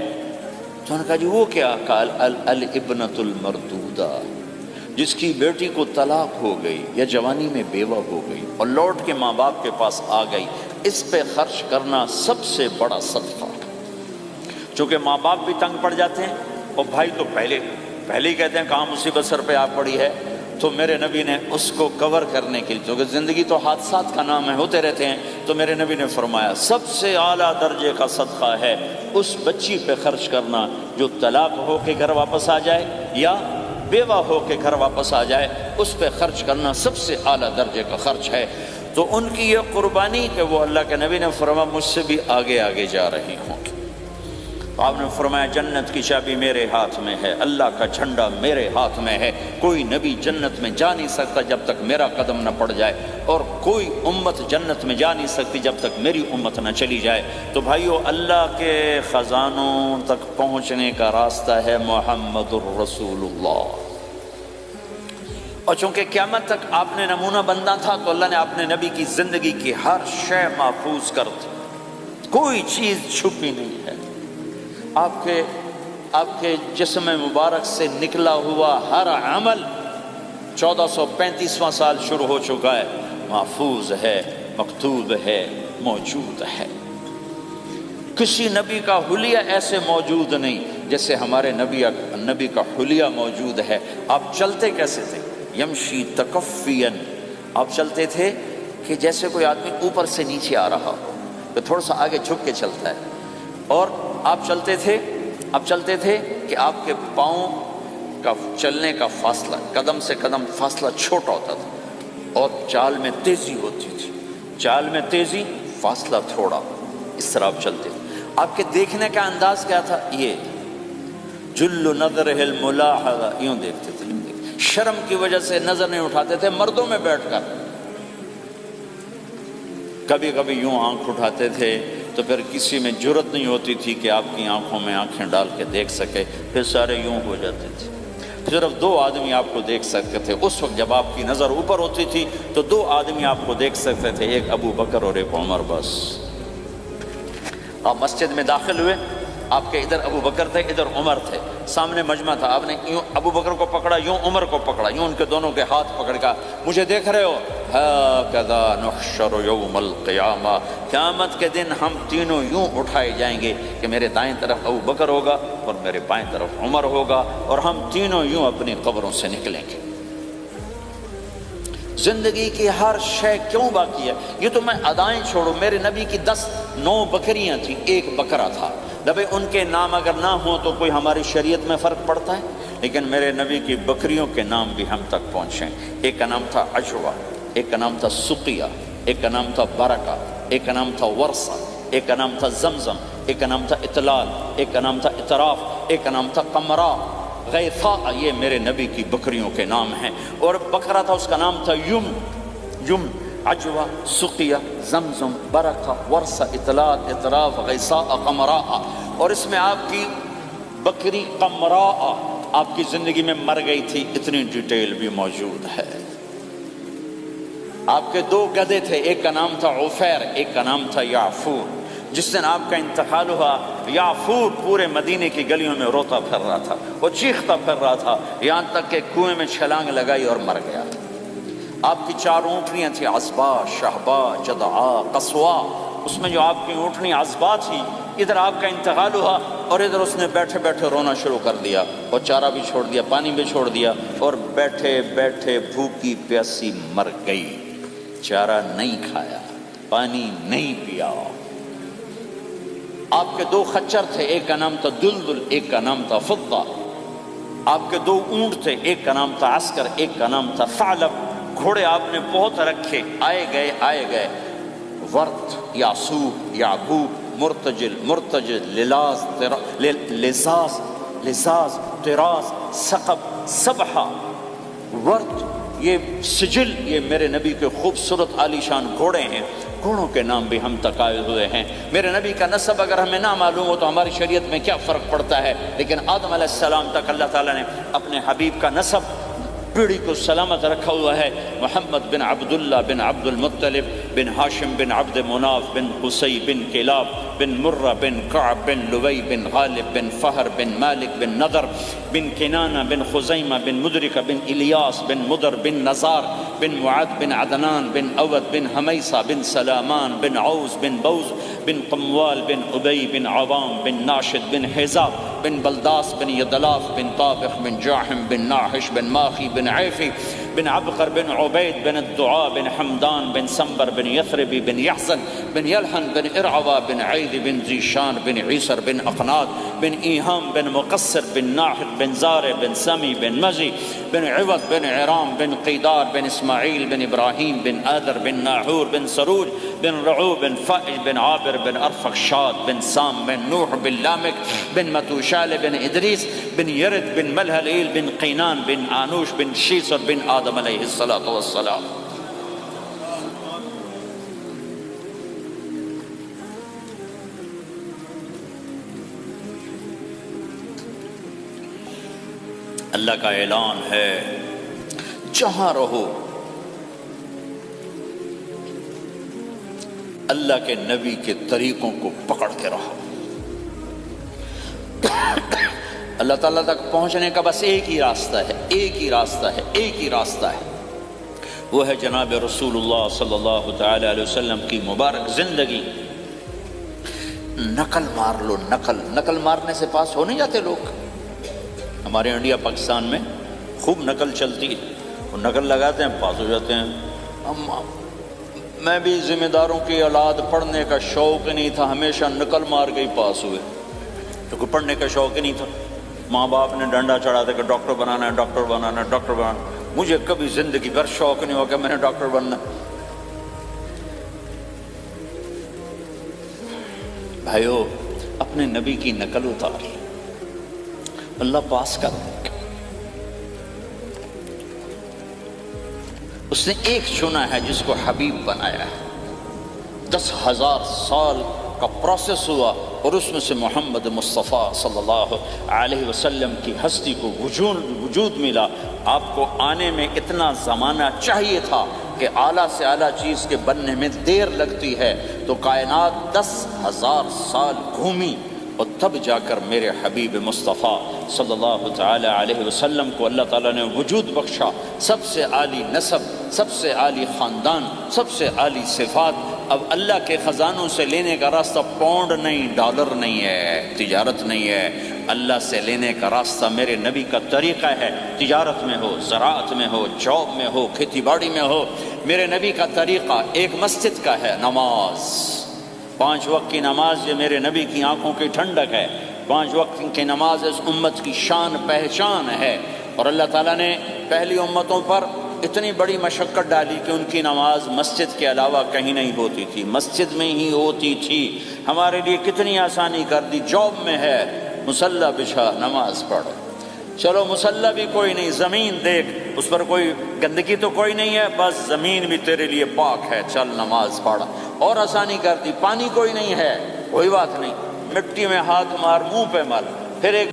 تو انہوں نے کہا جی وہ کیا؟ قال الابنۃ المردودہ، جس کی بیٹی کو طلاق ہو گئی یا جوانی میں بیوہ ہو گئی اور لوٹ کے ماں باپ کے پاس آ گئی، اس پہ خرچ کرنا سب سے بڑا صدقہ ہے۔ چونکہ ماں باپ بھی تنگ پڑ جاتے ہیں اور بھائی تو پہلے ہی کہتے ہیں کہاں مصیبت سر پہ آ پڑی ہے، تو میرے نبی نے اس کو کور کرنے کے لیے، کیونکہ زندگی تو حادثات کا نام ہے، ہوتے رہتے ہیں، تو میرے نبی نے فرمایا سب سے اعلیٰ درجے کا صدقہ ہے اس بچی پہ خرچ کرنا جو طلاق ہو کے گھر واپس آ جائے یا بیوہ ہو کے گھر واپس آ جائے، اس پہ خرچ کرنا سب سے اعلیٰ درجے کا خرچ ہے۔ تو ان کی یہ قربانی کہ وہ اللہ کے نبی نے فرمایا مجھ سے بھی آگے جا رہی ہوں گی۔ آپ نے فرمایا جنت کی چابی میرے ہاتھ میں ہے، اللہ کا جھنڈا میرے ہاتھ میں ہے، کوئی نبی جنت میں جا نہیں سکتا جب تک میرا قدم نہ پڑ جائے، اور کوئی امت جنت میں جا نہیں سکتی جب تک میری امت نہ چلی جائے۔ تو بھائیو اللہ کے خزانوں تک پہنچنے کا راستہ ہے محمد الرسول اللہ، اور چونکہ قیامت تک آپ نے نمونہ بندہ تھا تو اللہ نے اپنے نبی کی زندگی کی ہر شے محفوظ کر دی، کوئی چیز چھپی نہیں ہے۔ آپ کے جسم مبارک سے نکلا ہوا ہر عمل 1435واں سال شروع ہو چکا ہے، محفوظ ہے، مکتوب ہے، موجود ہے۔ کسی نبی کا حلیہ ایسے موجود نہیں جیسے ہمارے نبی کا حلیہ موجود ہے۔ آپ چلتے کیسے تھے؟ یمشی تکفین، آپ چلتے تھے کہ جیسے کوئی آدمی اوپر سے نیچے آ رہا ہو تو تھوڑا سا آگے جھک کے چلتا ہے، اور آپ چلتے تھے کہ آپ کے پاؤں کا چلنے کا فاصلہ، قدم سے قدم فاصلہ چھوٹا ہوتا تھا، اور چال میں تیزی ہوتی تھی، چال میں تیزی، فاصلہ تھوڑا، اس طرح آپ چلتے تھے۔ آپ کے دیکھنے کا انداز کیا تھا؟ یہ جل نظرہ الملاحظہ، یوں دیکھتے تھے، شرم کی وجہ سے نظر نہیں اٹھاتے تھے مردوں میں بیٹھ کر، کبھی کبھی یوں آنکھ اٹھاتے تھے تو پھر کسی میں جرت نہیں ہوتی تھی کہ آپ کی آنکھوں میں آنکھیں ڈال کے دیکھ سکے، پھر سارے یوں ہو جاتے تھے۔ صرف 2 آدمی آپ کو دیکھ سکتے تھے اس وقت جب آپ کی نظر اوپر ہوتی تھی تو 2 آدمی آپ کو دیکھ سکتے تھے، ایک ابو بکر اور ایک عمر بس۔ آپ مسجد میں داخل ہوئے، آپ کے ادھر ابو بکر تھے، ادھر عمر تھے، سامنے مجمع تھا، آپ نے یوں ابو بکر کو پکڑا، یوں عمر کو پکڑا، یوں ان کے دونوں کے ہاتھ پکڑ کر مجھے دیکھ رہے ہو، ہَكَذَا نُحْشَرُ يَوْمَ الْقِيَامَةِ، قیامت کے دن ہم تینوں یوں اٹھائے جائیں گے کہ میرے دائیں طرف ابو بکر ہوگا اور میرے بائیں طرف عمر ہوگا، اور ہم تینوں یوں اپنی قبروں سے نکلیں گے۔ زندگی کی ہر شے کیوں باقی ہے؟ یہ تو میں ادائیں چھوڑوں، میرے نبی کی 9 بکریاں تھیں، 1 بکرا تھا، جب ان کے نام اگر نہ ہوں تو کوئی ہماری شریعت میں فرق پڑتا ہے؟ لیکن میرے نبی کی بکریوں کے نام بھی ہم تک پہنچیں۔ ایک کا نام تھا عجوہ، ایک کا نام تھا سقیہ، ایک کا نام تھا برکہ، ایک کا نام تھا ورثہ، ایک کا نام تھا زمزم، ایک کا نام تھا اطلال، ایک کا نام تھا اطراف، ایک کا نام تھا قمرا، غیثاء، یہ میرے نبی کی بکریوں کے نام ہیں۔ اور بکرا تھا، اس کا نام تھا یم، عجوہ، سقیہ، زمزم، برکہ، ورثہ، اطلال، اطراف، غیثاء، قمراء۔ اور اس میں آپ کی بکری قمراء آپ کی زندگی میں مر گئی تھی، اتنی ڈیٹیل بھی موجود ہے۔ آپ کے 2 گدھے تھے، ایک کا نام تھا عفیر، ایک کا نام تھا یعفور۔ جس دن آپ کا انتقال ہوا، یعفور پورے مدینے کی گلیوں میں روتا پھر رہا تھا، وہ چیختا پھر رہا تھا، یہاں تک کہ کنویں میں چھلانگ لگائی اور مر گیا۔ آپ کی 4 اونٹنیاں تھیں، عصبہ، شہبہ، جدعا، قصوا۔ اس میں جو آپ کی اونٹنی عصبہ تھی، ادھر آپ کا انتقال ہوا اور ادھر اس نے بیٹھے بیٹھے رونا شروع کر دیا، اور چارہ بھی چھوڑ دیا، پانی بھی چھوڑ دیا، اور بیٹھے بیٹھے بھوکی پیاسی مر گئی۔ چارہ نہیں کھایا، پانی نہیں پیا۔ آپ کے 2 خچر تھے، ایک کا نام تھا دلدل، ایک کا نام تھا فضہ۔ آپ کے 2 اونٹ تھے، ایک کا نام تھا عسکر، ایک کا نام تھا ثعلب۔ گھوڑے آپ نے بہت رکھے، آئے گئے، ورد، یاسوب، یعقوب، مرتجل، لزاز، طراز، ثقب، سبحہ، ورد، یہ سجل، یہ میرے نبی کے خوبصورت عالی شان گھوڑے ہیں۔ گھوڑوں کے نام بھی ہم تک آئے ہوئے ہیں۔ میرے نبی کا نسب اگر ہمیں نہ معلوم ہو تو ہماری شریعت میں کیا فرق پڑتا ہے؟ لیکن آدم علیہ السلام تک اللہ تعالیٰ نے اپنے حبیب کا نسب پیڑھی کو سلامت رکھا ہوا ہے۔ محمد بن عبداللہ بن عبد المطلب بن ہاشم بن عبد مناف بن قصی بن کلاب بن مرہ بن کعب بن لوی بن غالب بن فہر بن مالک بن نضر بن کنانہ بن خزیمہ بن مدرکہ بن الیاس بن مدر بن نزار بن معد بن عدنان بن اود بن حمیصہ بن سلامان بن عوز بن بوز بن قموال بن عبی بن عوام بن ناشد بن حزاب بن بلداس بن یدلاف بن طابخ بن جاحم بن ناحش بن ماخی بن عیفی بن عبقر بن عبید بن الدعاء بن حمدان بن سنبر بن یثربی بن یحزن بن یلحن بن ارعوہ بن عید بن ذیشان بن عیسر بن اقناد بن ایہام بن مقصر بن ناحد بن زارع بن سمی بن مزی بن عوض بن عرام بن قیدار بن اسماعیل بن ابراہیم بن آدر بن ناحور بن سروج بن رعو بن فائل بن عابر بن ارفخشاد بن سام بن نوح بن لامک بن متوشال بن ادریس بن یرد بن ملہلیل بن قینان بن آنوش بن شیسر بن آدم علیہ السلام۔ اللہ کا اعلان ہے، جہاں رہو اللہ کے نبی کے طریقوں کو پکڑ کے رہو۔ اللہ تعالیٰ تک پہنچنے کا بس ایک ہی راستہ ہے، ایک ہی راستہ ہے، وہ ہے جناب رسول اللہ صلی اللہ تعالی علیہ وسلم کی مبارک زندگی۔ نقل مار لو، نقل مارنے سے پاس ہو نہیں جاتے لوگ۔ ہمارے انڈیا پاکستان میں خوب نقل چلتی ہے، وہ نقل لگاتے ہیں، پاس ہو جاتے ہیں۔ میں بھی ذمہ داروں کی اولاد، پڑھنے کا شوق ہی نہیں تھا، ہمیشہ نقل مار کے ہی پاس ہوئے، کیونکہ پڑھنے کا شوق ہی نہیں تھا۔ ماں باپ نے ڈنڈا چڑھا دیا کہ ڈاکٹر بنانا ہے۔ مجھے کبھی زندگی بھر شوق نہیں ہوا کہ میں نے ڈاکٹر بننا۔ بھائیو، اپنے نبی کی نقل اتار، اللہ پاس کر دے گا۔ اس نے ایک چنا ہے جس کو حبیب بنایا ہے۔ 10,000 سال کا پروسیس ہوا اور اس میں سے محمد مصطفیٰ صلی اللہ علیہ وسلم کی ہستی کو وجود ملا۔ آپ کو آنے میں اتنا زمانہ چاہیے تھا کہ اعلیٰ سے اعلیٰ چیز کے بننے میں دیر لگتی ہے، تو کائنات 10,000 سال گھومی اور تب جا کر میرے حبیب مصطفیٰ صلی اللہ تعالی علیہ وسلم کو اللہ تعالیٰ نے وجود بخشا۔ سب سے عالی نسب، سب سے عالی خاندان، سب سے عالی صفات۔ اب اللہ کے خزانوں سے لینے کا راستہ پاؤنڈ نہیں، ڈالر نہیں ہے، تجارت نہیں ہے، اللہ سے لینے کا راستہ میرے نبی کا طریقہ ہے۔ تجارت میں ہو، زراعت میں ہو، جاب میں ہو، کھیتی باڑی میں ہو، میرے نبی کا طریقہ ایک مسجد کا ہے، نماز۔ 5 وقت کی نماز یہ میرے نبی کی آنکھوں کی ٹھنڈک ہے۔ 5 وقت کی نماز اس امت کی شان پہچان ہے۔ اور اللہ تعالیٰ نے پہلی امتوں پر اتنی بڑی مشقت ڈالی کہ ان کی نماز مسجد کے علاوہ کہیں نہیں ہوتی تھی، مسجد میں ہی ہوتی تھی۔ ہمارے لیے کتنی آسانی کر دی، جاب میں ہے مصلی بچھا نماز پڑھ، چلو مصلی بھی کوئی نہیں، زمین دیکھ اس پر کوئی گندگی تو کوئی نہیں ہے، بس زمین بھی تیرے لیے پاک ہے، چل نماز پڑھ۔ اور آسانی کر دی، پانی کوئی نہیں ہے، کوئی بات نہیں، مٹی میں ہاتھ مار، منہ پہ مل، پھر ایک